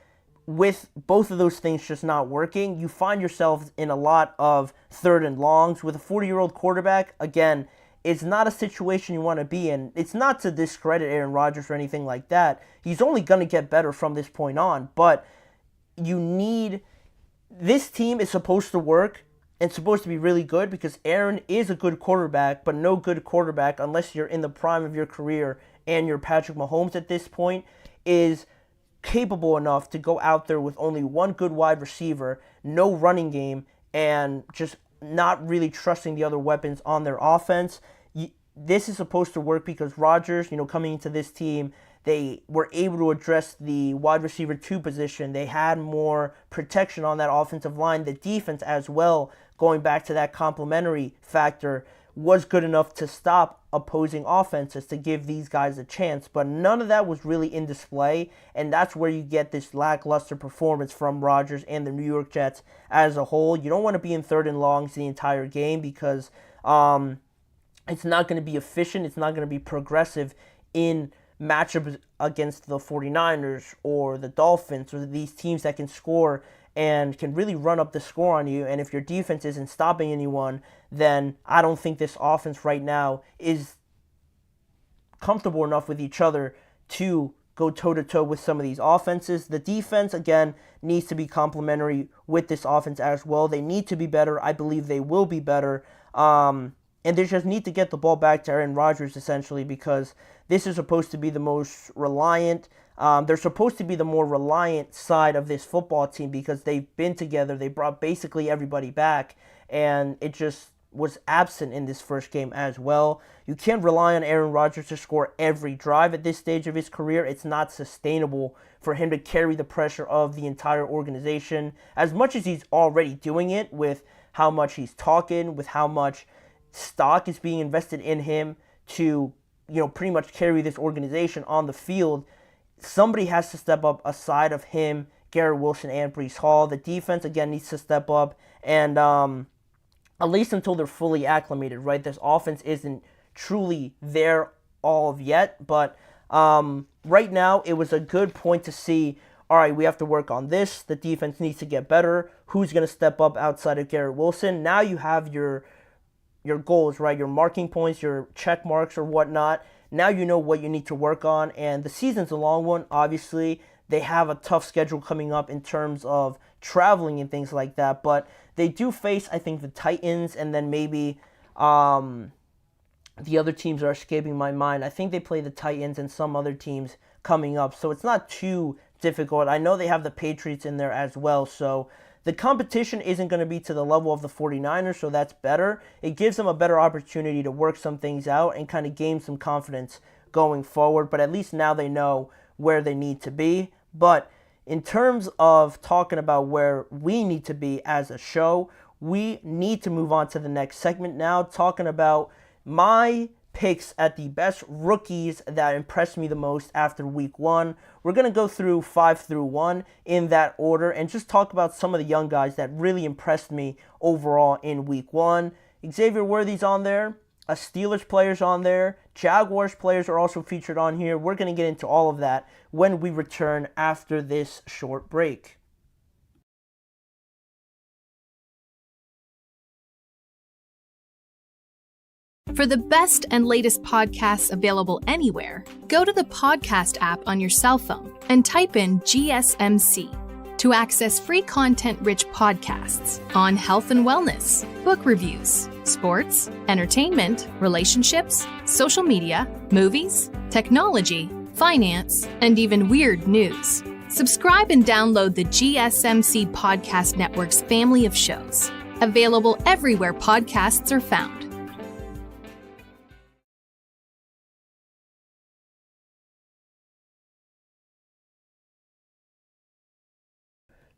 with both of those things just not working, you find yourself in a lot of 3rd and longs. With a 40-year-old quarterback, again, it's not a situation you want to be in. It's not to discredit Aaron Rodgers or anything like that. He's only going to get better from this point on. But this team is supposed to work and supposed to be really good because Aaron is a good quarterback, but no good quarterback, unless you're in the prime of your career, and your Patrick Mahomes at this point is capable enough to go out there with only one good wide receiver, no running game, and just not really trusting the other weapons on their offense. This is supposed to work because Rodgers, coming into this team, they were able to address the wide receiver 2 position. They had more protection on that offensive line. The defense as well, going back to that complementary factor, was good enough to stop opposing offenses to give these guys a chance. But none of that was really in display, and that's where you get this lackluster performance from Rodgers and the New York Jets as a whole. You don't want to be in 3rd and longs the entire game because it's not going to be efficient. It's not going to be progressive in matchups against the 49ers or the Dolphins or these teams that can score and can really run up the score on you. And if your defense isn't stopping anyone, then I don't think this offense right now is comfortable enough with each other to go toe-to-toe with some of these offenses. The defense, again, needs to be complementary with this offense as well. They need to be better. I believe they will be better. And they just need to get the ball back to Aaron Rodgers, essentially, because this is supposed to be the most reliant. They're supposed to be the more reliant side of this football team because they've been together. They brought basically everybody back, and it just was absent in this first game as well. You can't rely on Aaron Rodgers to score every drive at this stage of his career. It's not sustainable for him to carry the pressure of the entire organization as much as he's already doing it with how much he's talking, with how much stock is being invested in him to, pretty much carry this organization on the field. Somebody has to step up aside of him, Garrett Wilson, and Breece Hall. The defense, again, needs to step up, and at least until they're fully acclimated, right? This offense isn't truly there all of yet, but right now it was a good point to see, all right, we have to work on this. The defense needs to get better. Who's going to step up outside of Garrett Wilson? Now you have your goals, right? Your marking points, your check marks or whatnot. Now you know what you need to work on, and the season's a long one. Obviously, they have a tough schedule coming up in terms of traveling and things like that, but they do face, I think, the Titans, and then maybe the other teams are escaping my mind. I think they play the Titans and some other teams coming up, so it's not too difficult. I know they have the Patriots in there as well, so the competition isn't going to be to the level of the 49ers, so that's better. It gives them a better opportunity to work some things out and kind of gain some confidence going forward, but at least now they know where they need to be. But in terms of talking about where we need to be as a show, we need to move on to the next segment now, talking about my picks at the best rookies that impressed me the most after week 1. We're going to go through 5 through 1 in that order and just talk about some of the young guys that really impressed me overall in week 1. Xavier Worthy's on there. A Steelers player's on there. Jaguars players are also featured on here. We're going to get into all of that when we return after this short break. For the best and latest podcasts available anywhere, go to the podcast app on your cell phone and type in GSMC to access free content-rich podcasts on health and wellness, book reviews, sports, entertainment, relationships, social media, movies, technology, finance, and even weird news. Subscribe and download the GSMC Podcast Network's family of shows, available everywhere podcasts are found.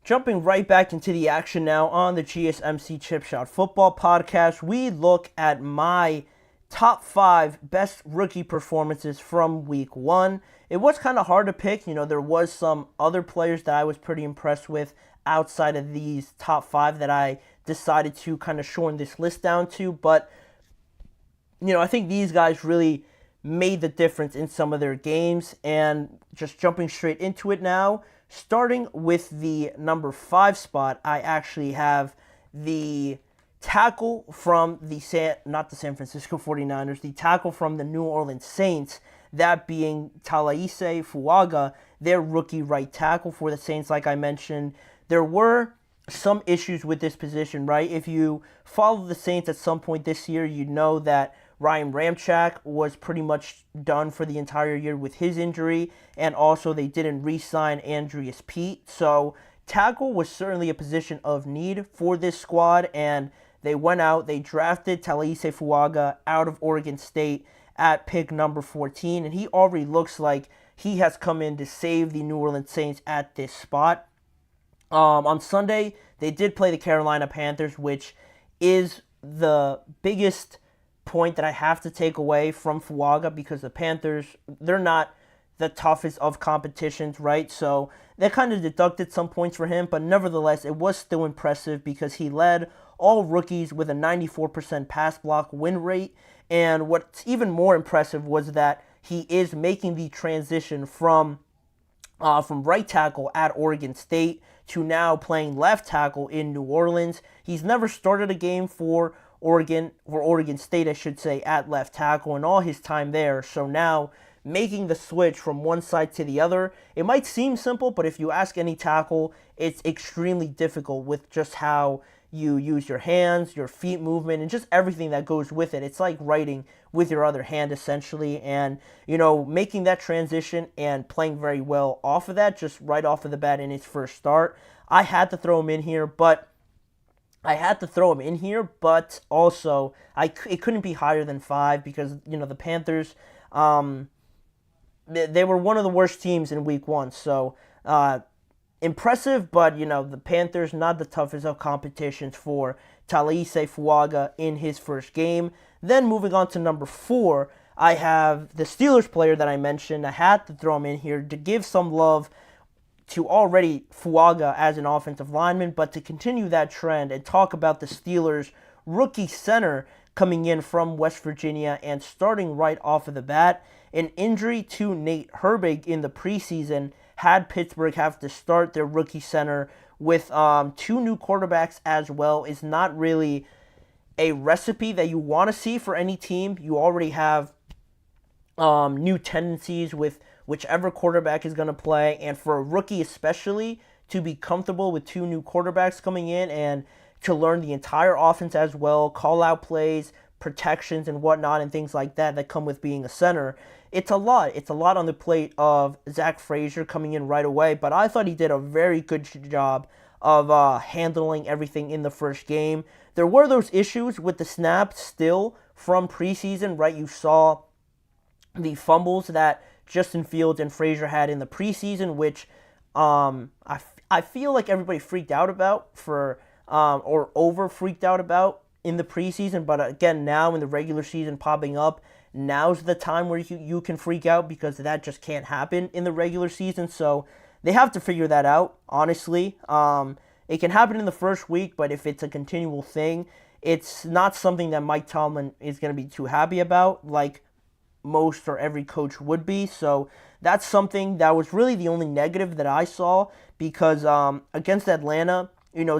Jumping right back into the action now on the GSMC Chip Shot Football Podcast, we look at my top 5 best rookie performances from week 1. It was kind of hard to pick. There was some other players that I was pretty impressed with outside of these top 5 that I decided to kind of shorten this list down to. But, I think these guys really made the difference in some of their games. And just jumping straight into it now, starting with the number 5 spot, I actually have the tackle from not the San Francisco 49ers, the tackle from the New Orleans Saints, that being Talaise Fuaga, their rookie right tackle for the Saints. Like I mentioned, there were some issues with this position, right? If you follow the Saints at some point this year, you know that Ryan Ramczyk was pretty much done for the entire year with his injury, and also they didn't re-sign Andreas Pete. So tackle was certainly a position of need for this squad, and they went out, they drafted Talise Fuaga out of Oregon State at pick number 14, and he already looks like he has come in to save the New Orleans Saints at this spot. On Sunday, they did play the Carolina Panthers, which is the biggest point that I have to take away from Fuaga, because the Panthers, they're not the toughest of competitions, right? So they kind of deducted some points for him, but nevertheless, it was still impressive because he led all rookies with a 94% pass block win rate. And what's even more impressive was that he is making the transition from right tackle at Oregon State to now playing left tackle in New Orleans. He's never started a game for Oregon State, I should say, at left tackle in all his time there. So now making the switch from one side to the other, it might seem simple, but if you ask any tackle, it's extremely difficult with just how you use your hands, your feet movement, and just everything that goes with it. It's like writing with your other hand, essentially. And, making that transition and playing very well off of that, just right off of the bat in his first start. I had to throw him in here, but also it couldn't be higher than 5 because, the Panthers, they were one of the worst teams in week 1. So, impressive, but, the Panthers, not the toughest of competitions for Talise Fuaga in his first game. Then moving on to number 4, I have the Steelers player that I mentioned. I had to throw him in here to give some love to already Fuaga as an offensive lineman, but to continue that trend and talk about the Steelers' rookie center coming in from West Virginia and starting right off of the bat. An injury to Nate Herbig in the preseason had Pittsburgh have to start their rookie center with 2 new quarterbacks as well is not really a recipe that you want to see for any team. You already have new tendencies with whichever quarterback is going to play, and for a rookie especially, to be comfortable with 2 new quarterbacks coming in and to learn the entire offense as well, call out plays, protections and whatnot, and things like that come with being a center. It's a lot. It's a lot on the plate of Zach Frazier coming in right away, but I thought he did a very good job of handling everything in the first game. There were those issues with the snaps still from preseason, right? You saw the fumbles that Justin Fields and Frazier had in the preseason, which I feel like everybody freaked out about or over freaked out about in the preseason. But again, now in the regular season popping up, now's the time where you can freak out because that just can't happen in the regular season. So they have to figure that out, honestly. It can happen in the first week, but if it's a continual thing, it's not something that Mike Tomlin is going to be too happy about, like most or every coach would be. So that's something that was really the only negative that I saw, because against Atlanta,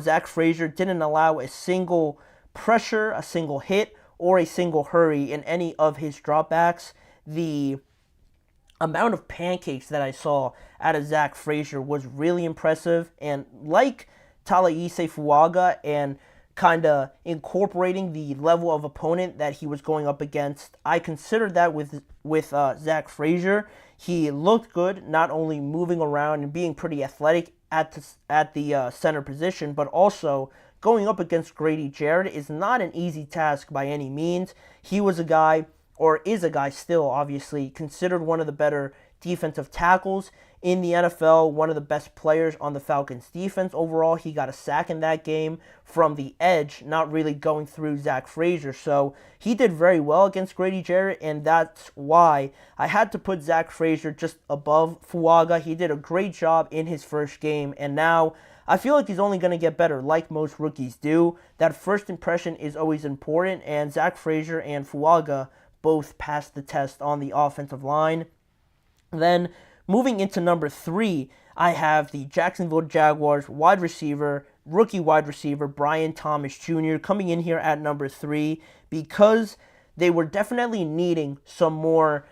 Zach Frazier didn't allow a single pressure, a single hit, or a single hurry in any of his dropbacks. The amount of pancakes that I saw out of Zach Frazier was really impressive, and like Talise Fuaga and kind of incorporating the level of opponent that he was going up against, I considered that with Zach Frazier. He looked good, not only moving around and being pretty athletic at the center position, but also going up against Grady Jarrett is not an easy task by any means. He was a guy, or is a guy still, obviously, considered one of the better defensive tackles in the NFL, one of the best players on the Falcons defense overall. He got a sack in that game from the edge, not really going through Zach Frazier. So he did very well against Grady Jarrett, and that's why I had to put Zach Frazier just above Fuaga. He did a great job in his first game, and now I feel like he's only going to get better, like most rookies do. That first impression is always important, and Zach Frazier and Fuaga both passed the test on the offensive line. Then, moving into number 3, I have the Jacksonville Jaguars rookie wide receiver, Brian Thomas Jr. coming in here at number 3 because they were definitely needing some more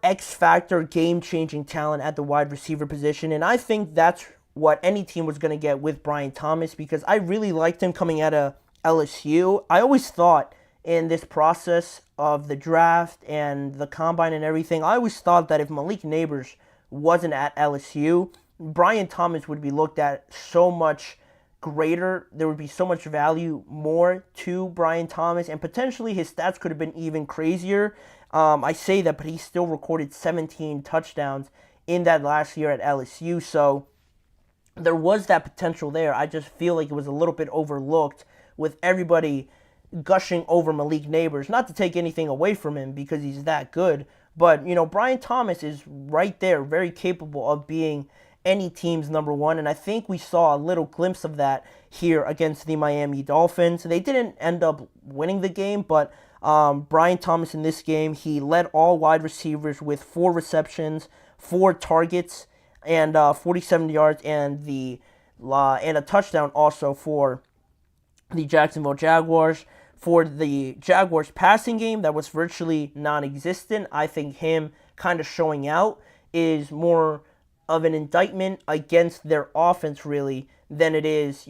X-factor, game-changing talent at the wide receiver position, and I think that's what any team was going to get with Brian Thomas, because I really liked him coming out of LSU. I always thought in this process of the draft and the combine and everything, I always thought that if Malik Nabers wasn't at LSU, Brian Thomas would be looked at so much greater. There would be so much value more to Brian Thomas, and potentially his stats could have been even crazier. I say that, but he still recorded 17 touchdowns in that last year at LSU, so there was that potential there. I just feel like it was a little bit overlooked with everybody gushing over Malik Nabers. Not to take anything away from him because he's that good, but, Brian Thomas is right there, very capable of being any team's number one, and I think we saw a little glimpse of that here against the Miami Dolphins. They didn't end up winning the game, but Brian Thomas in this game, he led all wide receivers with 4 receptions, 4 targets, and 47 yards, and a touchdown also for the Jacksonville Jaguars. For the Jaguars passing game, that was virtually non-existent. I think him kind of showing out is more of an indictment against their offense, really, than it is,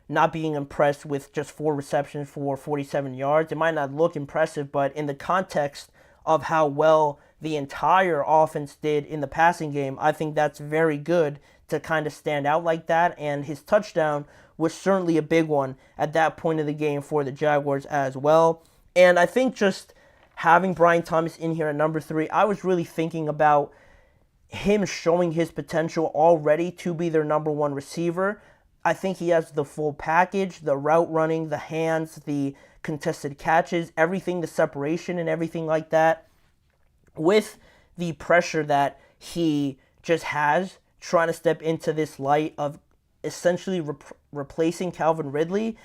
not being impressed with just 4 receptions for 47 yards. It might not look impressive, but in the context of how well the entire offense did in the passing game, I think that's very good to kind of stand out like that, and his touchdown was certainly a big one at that point of the game for the Jaguars as well. And I think just having Brian Thomas in here at number 3, I was really thinking about him showing his potential already to be their number 1 receiver. I think he has the full package, the route running, the hands, the contested catches, everything, the separation and everything like that. With the pressure that he just has, trying to step into this light of essentially replacing Calvin Ridley,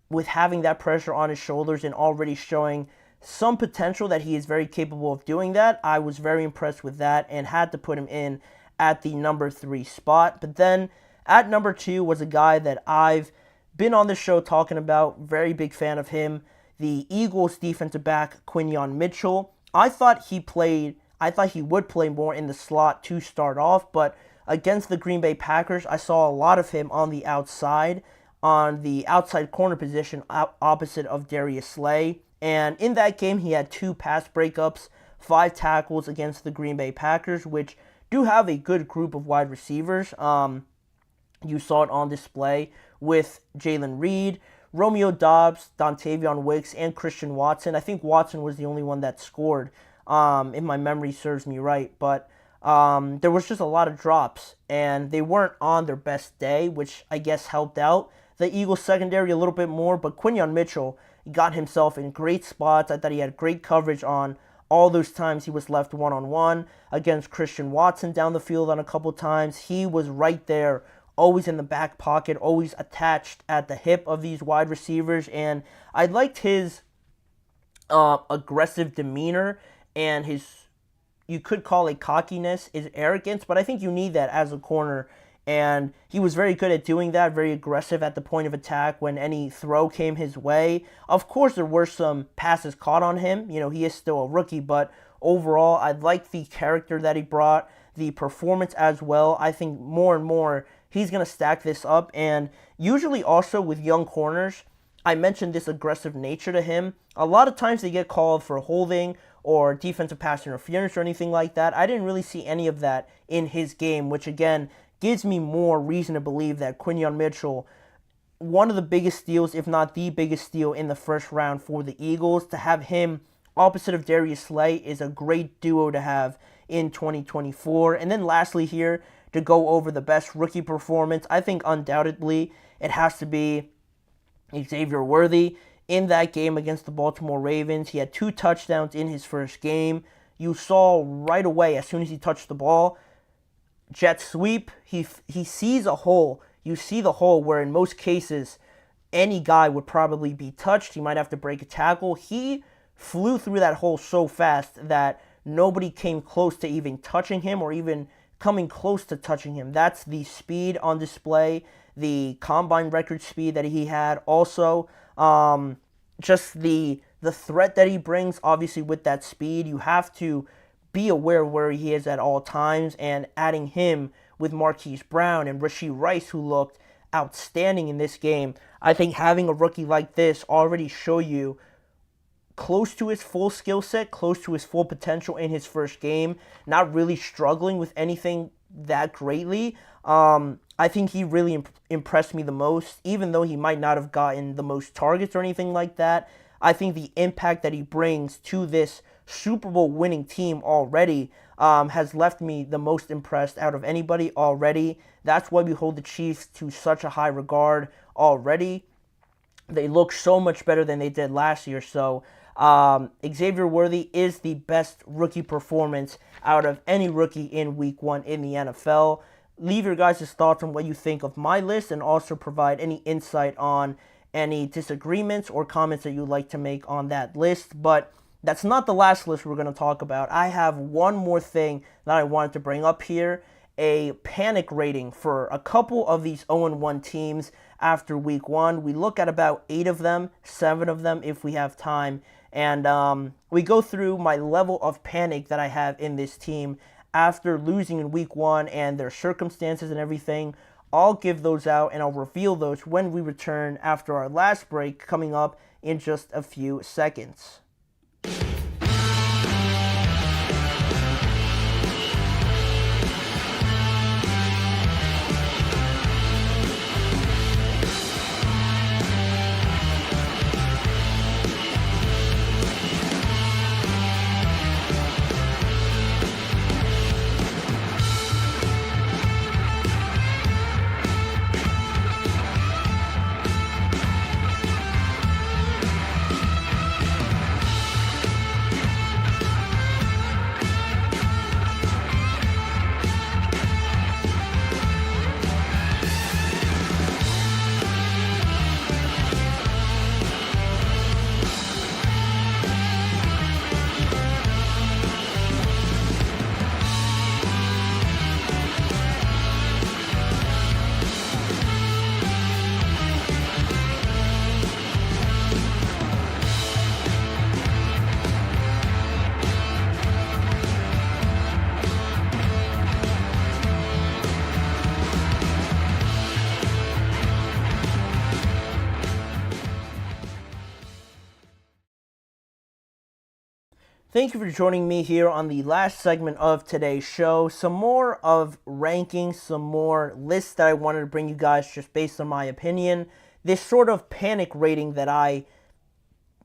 with having that pressure on his shoulders and already showing some potential that he is very capable of doing that. I was very impressed with that and had to put him in at the number 3 spot. But then at number 2 was a guy that I've been on this show talking about, very big fan of him, the Eagles defensive back Quinyon Mitchell. I thought he would play more in the slot to start off, but against the Green Bay Packers, I saw a lot of him on the outside corner position opposite of Darius Slay. And in that game, he had 2 pass breakups, 5 tackles against the Green Bay Packers, which do have a good group of wide receivers. You saw it on display with Jalen Reed, Romeo Doubs, Dontavion Wicks, and Christian Watson. I think Watson was the only one that scored, if my memory serves me right. But there was just a lot of drops, and they weren't on their best day, which I guess helped out the Eagles secondary a little bit more. But Quinyon Mitchell got himself in great spots. I thought he had great coverage on all those times he was left one-on-one against Christian Watson down the field on a couple times. He was right there, always in the back pocket, always attached at the hip of these wide receivers. And I liked his aggressive demeanor and his, you could call it cockiness, his arrogance, but I think you need that as a corner. And he was very good at doing that, very aggressive at the point of attack when any throw came his way. Of course, there were some passes caught on him. He is still a rookie, but overall, I like the character that he brought, the performance as well. I think more and more he's going to stack this up. And usually also with young corners, I mentioned this aggressive nature to him. A lot of times they get called for holding or defensive pass interference or anything like that. I didn't really see any of that in his game, which again gives me more reason to believe that Quinyon Mitchell, one of the biggest steals, if not the biggest steal in the first round for the Eagles, to have him opposite of Darius Slay is a great duo to have in 2024. And then lastly here, to go over the best rookie performance, I think undoubtedly it has to be Xavier Worthy. In that game against the Baltimore Ravens, he had 2 touchdowns in his first game. You saw right away, as soon as he touched the ball, jet sweep, he sees a hole. You see the hole where in most cases any guy would probably be touched. He might have to break a tackle. He flew through that hole so fast that nobody came close to even touching him or even coming close to touching him. That's the speed on display, the combine record speed that he had. Also, just the threat that he brings, obviously with that speed, you have to be aware where he is at all times, and adding him with Marquise Brown and Rashee Rice, who looked outstanding in this game. I think having a rookie like this already show you close to his full skill set, close to his full potential in his first game, not really struggling with anything that greatly. I think he really impressed me the most, even though he might not have gotten the most targets or anything like that. I think the impact that he brings to this Super Bowl winning team already has left me the most impressed out of anybody already. That's why we hold the Chiefs to such a high regard already. They look so much better than they did last year. So Xavier Worthy is the best rookie performance out of any rookie in Week 1 in the NFL. Leave your guys' thoughts on what you think of my list, and also provide any insight on any disagreements or comments that you'd like to make on that list. But that's not the last list we're going to talk about. I have one more thing that I wanted to bring up here, a panic rating for a couple of these 0-1 teams after Week 1. We look at about 8 of them, 7 of them if we have time, and we go through my level of panic that I have in this team after losing in Week 1 and their circumstances and everything. I'll give those out and I'll reveal those when we return after our last break, coming up in just a few seconds. Thank you for joining me here on the last segment of today's show. Some more of rankings, some more lists that I wanted to bring you guys just based on my opinion. This sort of panic rating that I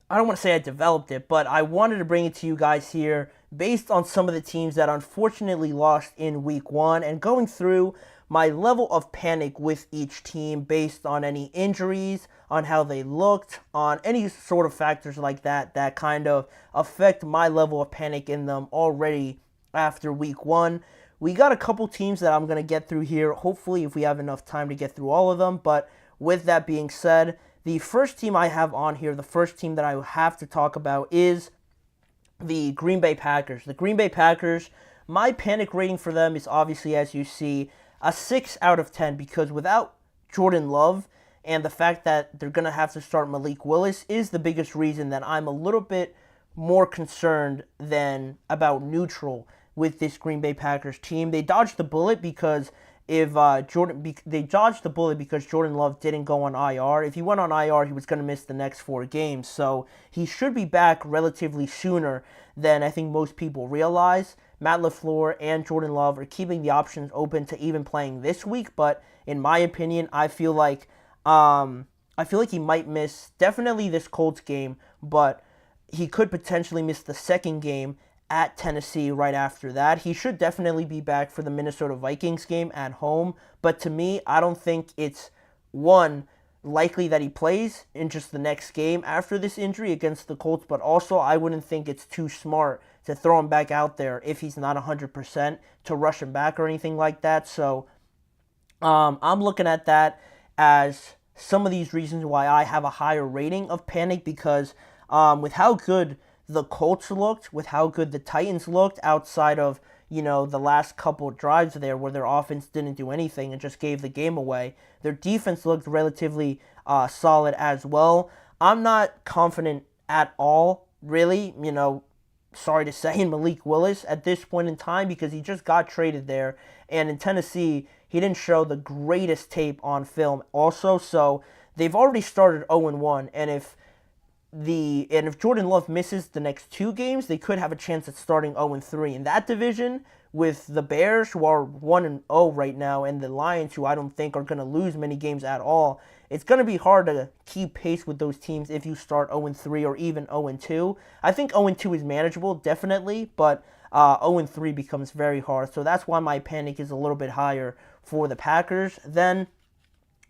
don't want to say I developed it, but I wanted to bring it to you guys here based on some of the teams that unfortunately lost in Week 1, and going through my level of panic with each team based on any injuries, on how they looked, on any sort of factors like that that kind of affect my level of panic in them already after Week 1. We got a couple teams that I'm going to get through here, hopefully if we have enough time to get through all of them. But with that being said, the first team I have on here, the first team that I have to talk about is the Green Bay Packers. The Green Bay Packers, my panic rating for them is obviously, as you see, a 6 out of 10, because without Jordan Love and the fact that they're going to have to start Malik Willis is the biggest reason that I'm a little bit more concerned than about neutral with this Green Bay Packers team. They dodged the bullet because Jordan Love didn't go on IR. If he went on IR, he was going to miss the next 4 games. So he should be back relatively sooner than I think most people realize. Matt LaFleur and Jordan Love are keeping the options open to even playing this week, but in my opinion, I feel like he might miss definitely this Colts game, but he could potentially miss the second game at Tennessee right after that. He should definitely be back for the Minnesota Vikings game at home, but to me, I don't think it's likely that he plays in just the next game after this injury against the Colts, but also I wouldn't think it's too smart to throw him back out there if he's not 100% to rush him back or anything like that. So I'm looking at that as some of these reasons why I have a higher rating of panic, because with how good the Colts looked, with how good the Titans looked outside of, the last couple of drives there where their offense didn't do anything and just gave the game away, their defense looked relatively solid as well. I'm not confident at all, really. sorry to say, in Malik Willis at this point in time because he just got traded there. And in Tennessee, he didn't show the greatest tape on film also. So they've already started 0-1. And if Jordan Love misses the next 2 games, they could have a chance at starting 0-3. In that division, with the Bears, who are 1-0 right now, and the Lions, who I don't think are going to lose many games at all, it's going to be hard to keep pace with those teams if you start 0-3 or even 0-2. I think 0-2 is manageable, definitely, but 0-3 becomes very hard. So that's why my panic is a little bit higher for the Packers. Then,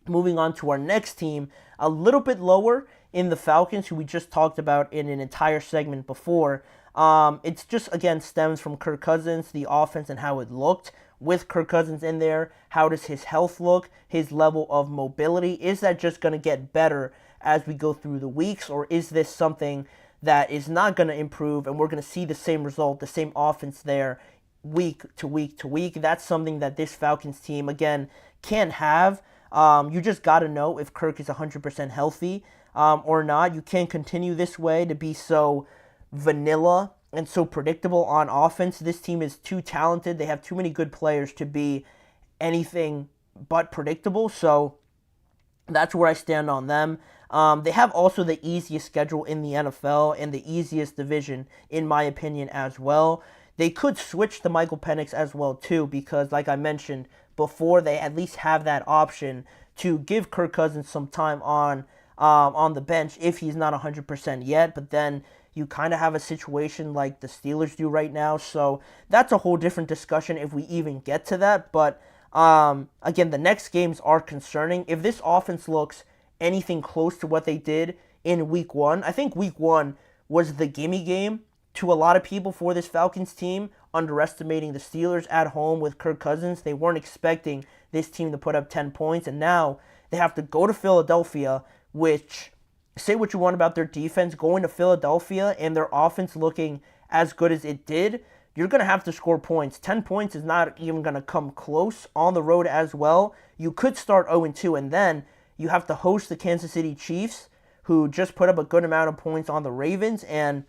moving on to our next team, a little bit lower in the Falcons, who we just talked about in an entire segment before. It's just, again, stems from Kirk Cousins, the offense, and how it looked. With Kirk Cousins in there, how does his health look? His level of mobility? Is that just going to get better as we go through the weeks? Or is this something that is not going to improve and we're going to see the same result, the same offense there week to week to week? That's something that this Falcons team, again, can't have. You just got to know if Kirk is 100% healthy or not. You can't continue this way to be so vanilla and so predictable on offense. This team is too talented. They have too many good players to be anything but predictable. So that's where I stand on them. They have also the easiest schedule in the NFL and the easiest division, in my opinion, as well. They could switch to Michael Penix as well, too, because, like I mentioned before, they at least have that option to give Kirk Cousins some time on the bench if he's not 100% yet. But then you kind of have a situation like the Steelers do right now. So that's a whole different discussion if we even get to that. But again, the next games are concerning. If this offense looks anything close to what they did in week 1, I think week 1 was the gimme game to a lot of people for this Falcons team, underestimating the Steelers at home with Kirk Cousins. They weren't expecting this team to put up 10 points, and now they have to go to Philadelphia, which, say what you want about their defense, going to Philadelphia and their offense looking as good as it did, you're going to have to score points. 10 points is not even going to come close on the road as well. You could start 0-2, and then you have to host the Kansas City Chiefs, who just put up a good amount of points on the Ravens and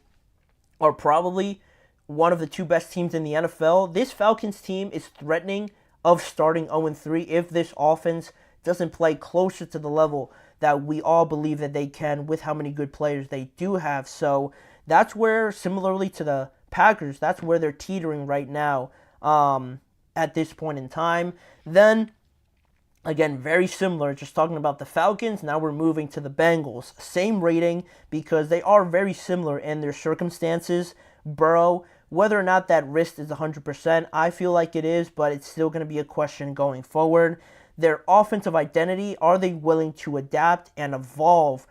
are probably one of the 2 best teams in the NFL. This Falcons team is threatening of starting 0-3 if this offense doesn't play closer to the level that we all believe that they can with how many good players they do have. So that's where, similarly to the Packers, that's where they're teetering right now at this point in time. Then, again, very similar, just talking about the Falcons. Now we're moving to the Bengals. Same rating because they are very similar in their circumstances. Burrow, whether or not that wrist is 100%, I feel like it is, but it's still going to be a question going forward. Their offensive identity, are they willing to adapt and evolve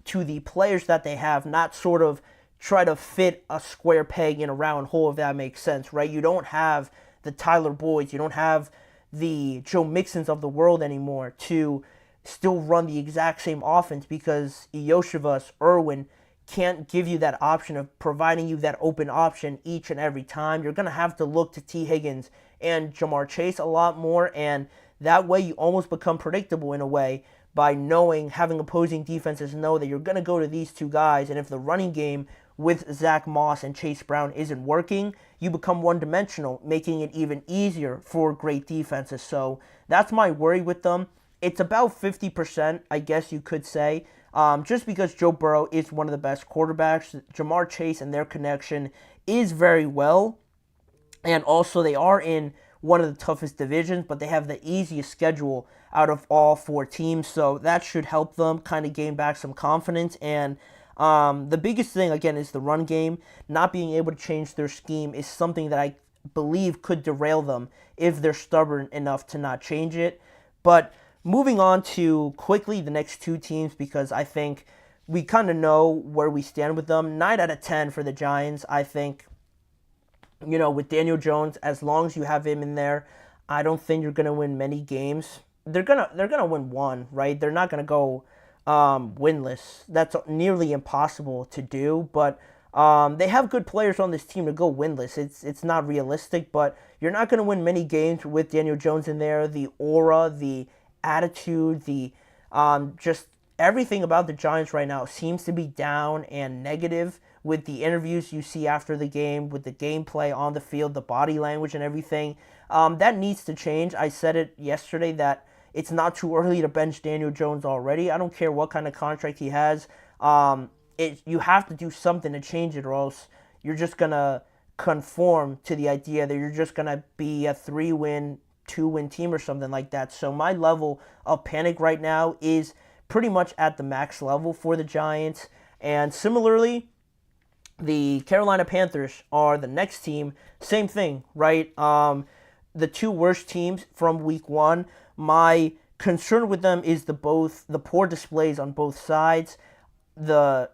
to the players that they have, not sort of try to fit a square peg in a round hole, if that makes sense, right? You don't have the Tyler Boyds, you don't have the Joe Mixons of the world anymore to still run the exact same offense because Iosivas, Irwin can't give you that option of providing you that open option each and every time. You're going to have to look to T. Higgins and Jamar Chase a lot more, and that way you almost become predictable in a way by knowing, having opposing defenses know that you're going to go to these 2 guys, and if the running game with Zach Moss and Chase Brown isn't working, you become one-dimensional, making it even easier for great defenses. So that's my worry with them. It's about 50%, I guess you could say, just because Joe Burrow is one of the best quarterbacks. Jamar Chase and their connection is very well, and also they are in one of the toughest divisions, but they have the easiest schedule out of all 4 teams, so that should help them kind of gain back some confidence. And the biggest thing, again, is the run game. Not being able to change their scheme is something that I believe could derail them if they're stubborn enough to not change it. But moving on to quickly the next 2 teams, because I think we kind of know where we stand with them. 9 out of 10 for the Giants. I think, with Daniel Jones, as long as you have him in there, I don't think you're going to win many games. They're gonna win 1, right? They're not going to go winless. That's nearly impossible to do, but they have good players on this team to go winless. It's not realistic, but you're not going to win many games with Daniel Jones in there. The aura, the attitude, the just everything about the Giants right now seems to be down and negative with the interviews you see after the game, with the gameplay on the field, the body language and everything. That needs to change. I said it yesterday that it's not too early to bench Daniel Jones already. I don't care what kind of contract he has. You have to do something to change it, or else you're just going to conform to the idea that you're just going to be a 3-win, 2-win team or something like that. So my level of panic right now is pretty much at the max level for the Giants. And similarly, the Carolina Panthers are the next team. Same thing, right? The two worst teams from week 1. My concern with them is the poor displays on both sides, the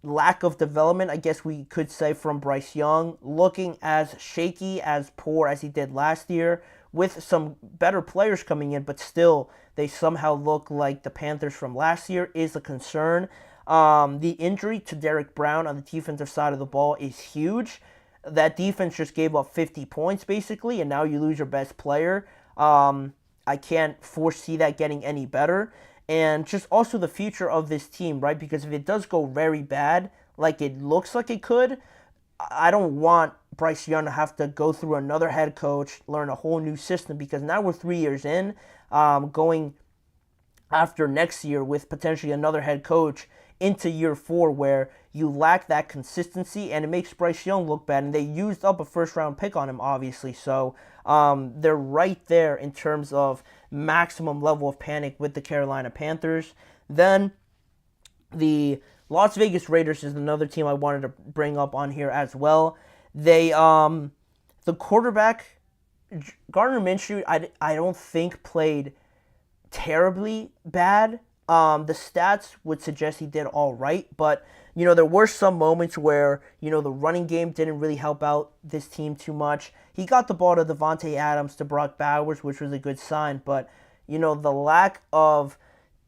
lack of development, I guess we could say, from Bryce Young, looking as shaky, as poor as he did last year, with some better players coming in, but still they somehow look like the Panthers from last year is a concern. The injury to Derek Brown on the defensive side of the ball is huge. That defense just gave up 50 points basically, and now you lose your best player. I can't foresee that getting any better. And just also the future of this team, right? Because if it does go very bad, like it looks like it could, I don't want Bryce Young to have to go through another head coach, learn a whole new system, because now we're 3 years in, going after next year with potentially another head coach into year 4 where you lack that consistency, and it makes Bryce Young look bad. And they used up a first-round pick on him, obviously. So they're right there in terms of maximum level of panic with the Carolina Panthers. Then the Las Vegas Raiders is another team I wanted to bring up on here as well. They, the quarterback, Gardner Minshew, I don't think played terribly bad. The stats would suggest he did all right, but, there were some moments where, the running game didn't really help out this team too much. He got the ball to Devontae Adams, to Brock Bowers, which was a good sign, but, the lack of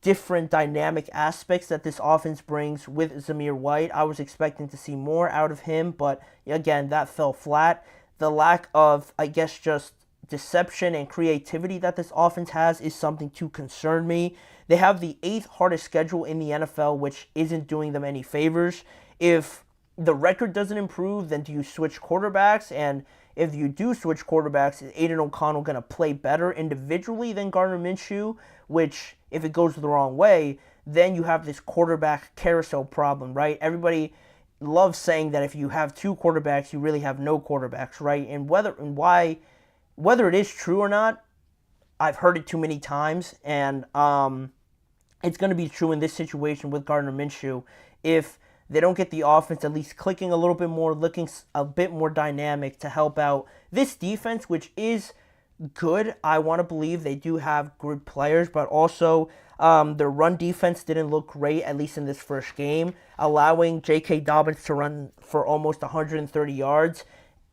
different dynamic aspects that this offense brings with Zamir White, I was expecting to see more out of him, but again, that fell flat. The lack of, I guess, just deception and creativity that this offense has is something to concern me. They have the 8th hardest schedule in the NFL, which isn't doing them any favors. If the record doesn't improve, then do you switch quarterbacks? And if you do switch quarterbacks, is Aiden O'Connell going to play better individually than Gardner Minshew? Which, if it goes the wrong way, then you have this quarterback carousel problem, right? Everybody loves saying that if you have 2 quarterbacks, you really have no quarterbacks, right? And whether it is true or not, I've heard it too many times, and it's going to be true in this situation with Gardner Minshew. If they don't get the offense at least clicking a little bit more, looking a bit more dynamic to help out this defense, which is good. I want to believe they do have good players, but also their run defense didn't look great, at least in this first game. Allowing J.K. Dobbins to run for almost 130 yards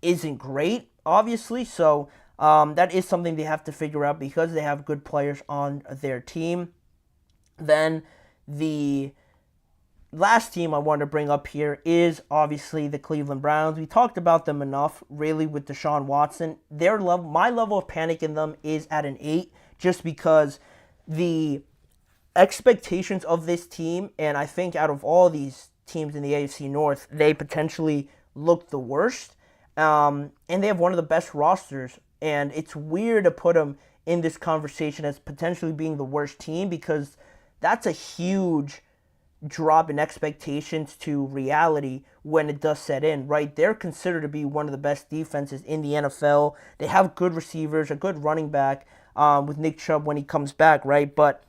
isn't great, obviously, so that is something they have to figure out because they have good players on their team. Then the last team I want to bring up here is obviously the Cleveland Browns. We talked about them enough, really, with Deshaun Watson. My level of panic in them is at an 8, just because the expectations of this team, and I think out of all these teams in the AFC North, they potentially look the worst. And they have one of the best rosters. And it's weird to put them in this conversation as potentially being the worst team, because that's a huge drop in expectations to reality when it does set in, right? They're considered to be one of the best defenses in the NFL. They have good receivers, a good running back with Nick Chubb when he comes back, right? But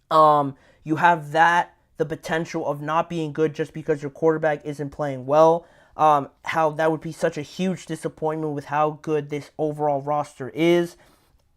you have the potential of not being good just because your quarterback isn't playing well. How that would be such a huge disappointment with how good this overall roster is.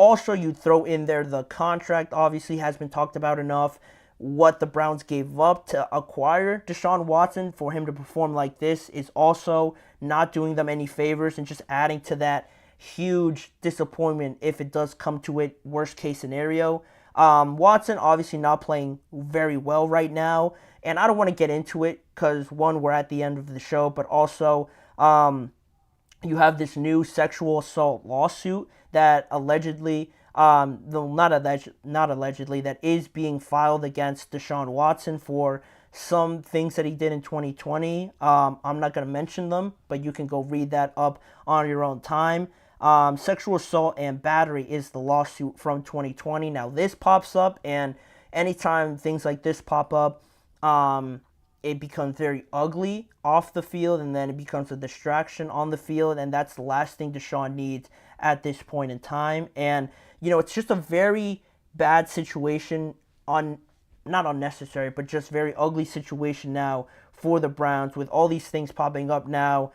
Also, you'd throw in there the contract, obviously has been talked about enough. What the Browns gave up to acquire Deshaun Watson for him to perform like this is also not doing them any favors and just adding to that huge disappointment if it does come to it, worst case scenario. Watson obviously not playing very well right now, and I don't want to get into it because, one, we're at the end of the show, but also you have this new sexual assault lawsuit that allegedly not allegedly, that is being filed against Deshaun Watson for some things that he did in 2020. I'm not going to mention them, but you can go read that up on your own time. Sexual assault and battery is the lawsuit from 2020. Now this pops up, and anytime things like this pop up, it becomes very ugly off the field, and then it becomes a distraction on the field, and that's the last thing Deshaun needs at this point in time. And, it's just a very bad situation, not unnecessary, but just very ugly situation now for the Browns with all these things popping up now.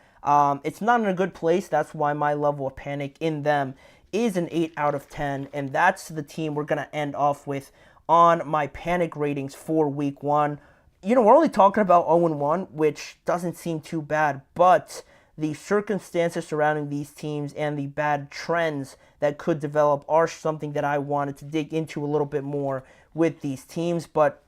It's not in a good place. That's why my level of panic in them is an 8 out of 10, and that's the team we're going to end off with on my panic ratings for Week 1. We're only talking about 0-1, which doesn't seem too bad, but the circumstances surrounding these teams and the bad trends that could develop are something that I wanted to dig into a little bit more with these teams. But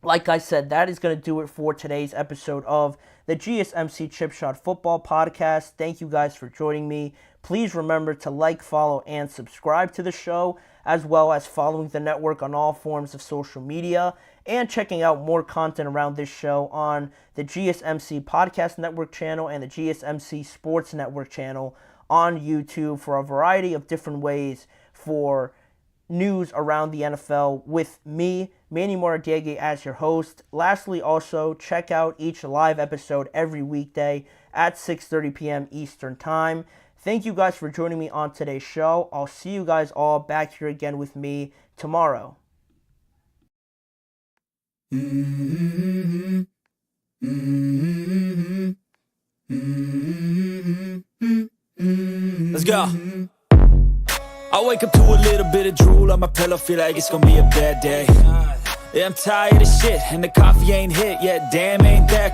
like I said, that is going to do it for today's episode of the GSMC Chip Shot Football Podcast. Thank you guys for joining me. Please remember to like, follow, and subscribe to the show, as well as following the network on all forms of social media and checking out more content around this show on the GSMC Podcast Network channel and the GSMC Sports Network channel on YouTube for a variety of different ways for news around the NFL with me, Manny Maradiaga, as your host. Lastly, also, check out each live episode every weekday at 6:30 p.m. Eastern Time. Thank you guys for joining me on today's show. I'll see you guys all back here again with me tomorrow. Let's go. I wake up to a little bit of drool on my pillow, feel like it's gonna be a bad day. Yeah, I'm tired of shit, and the coffee ain't hit yet, damn ain't that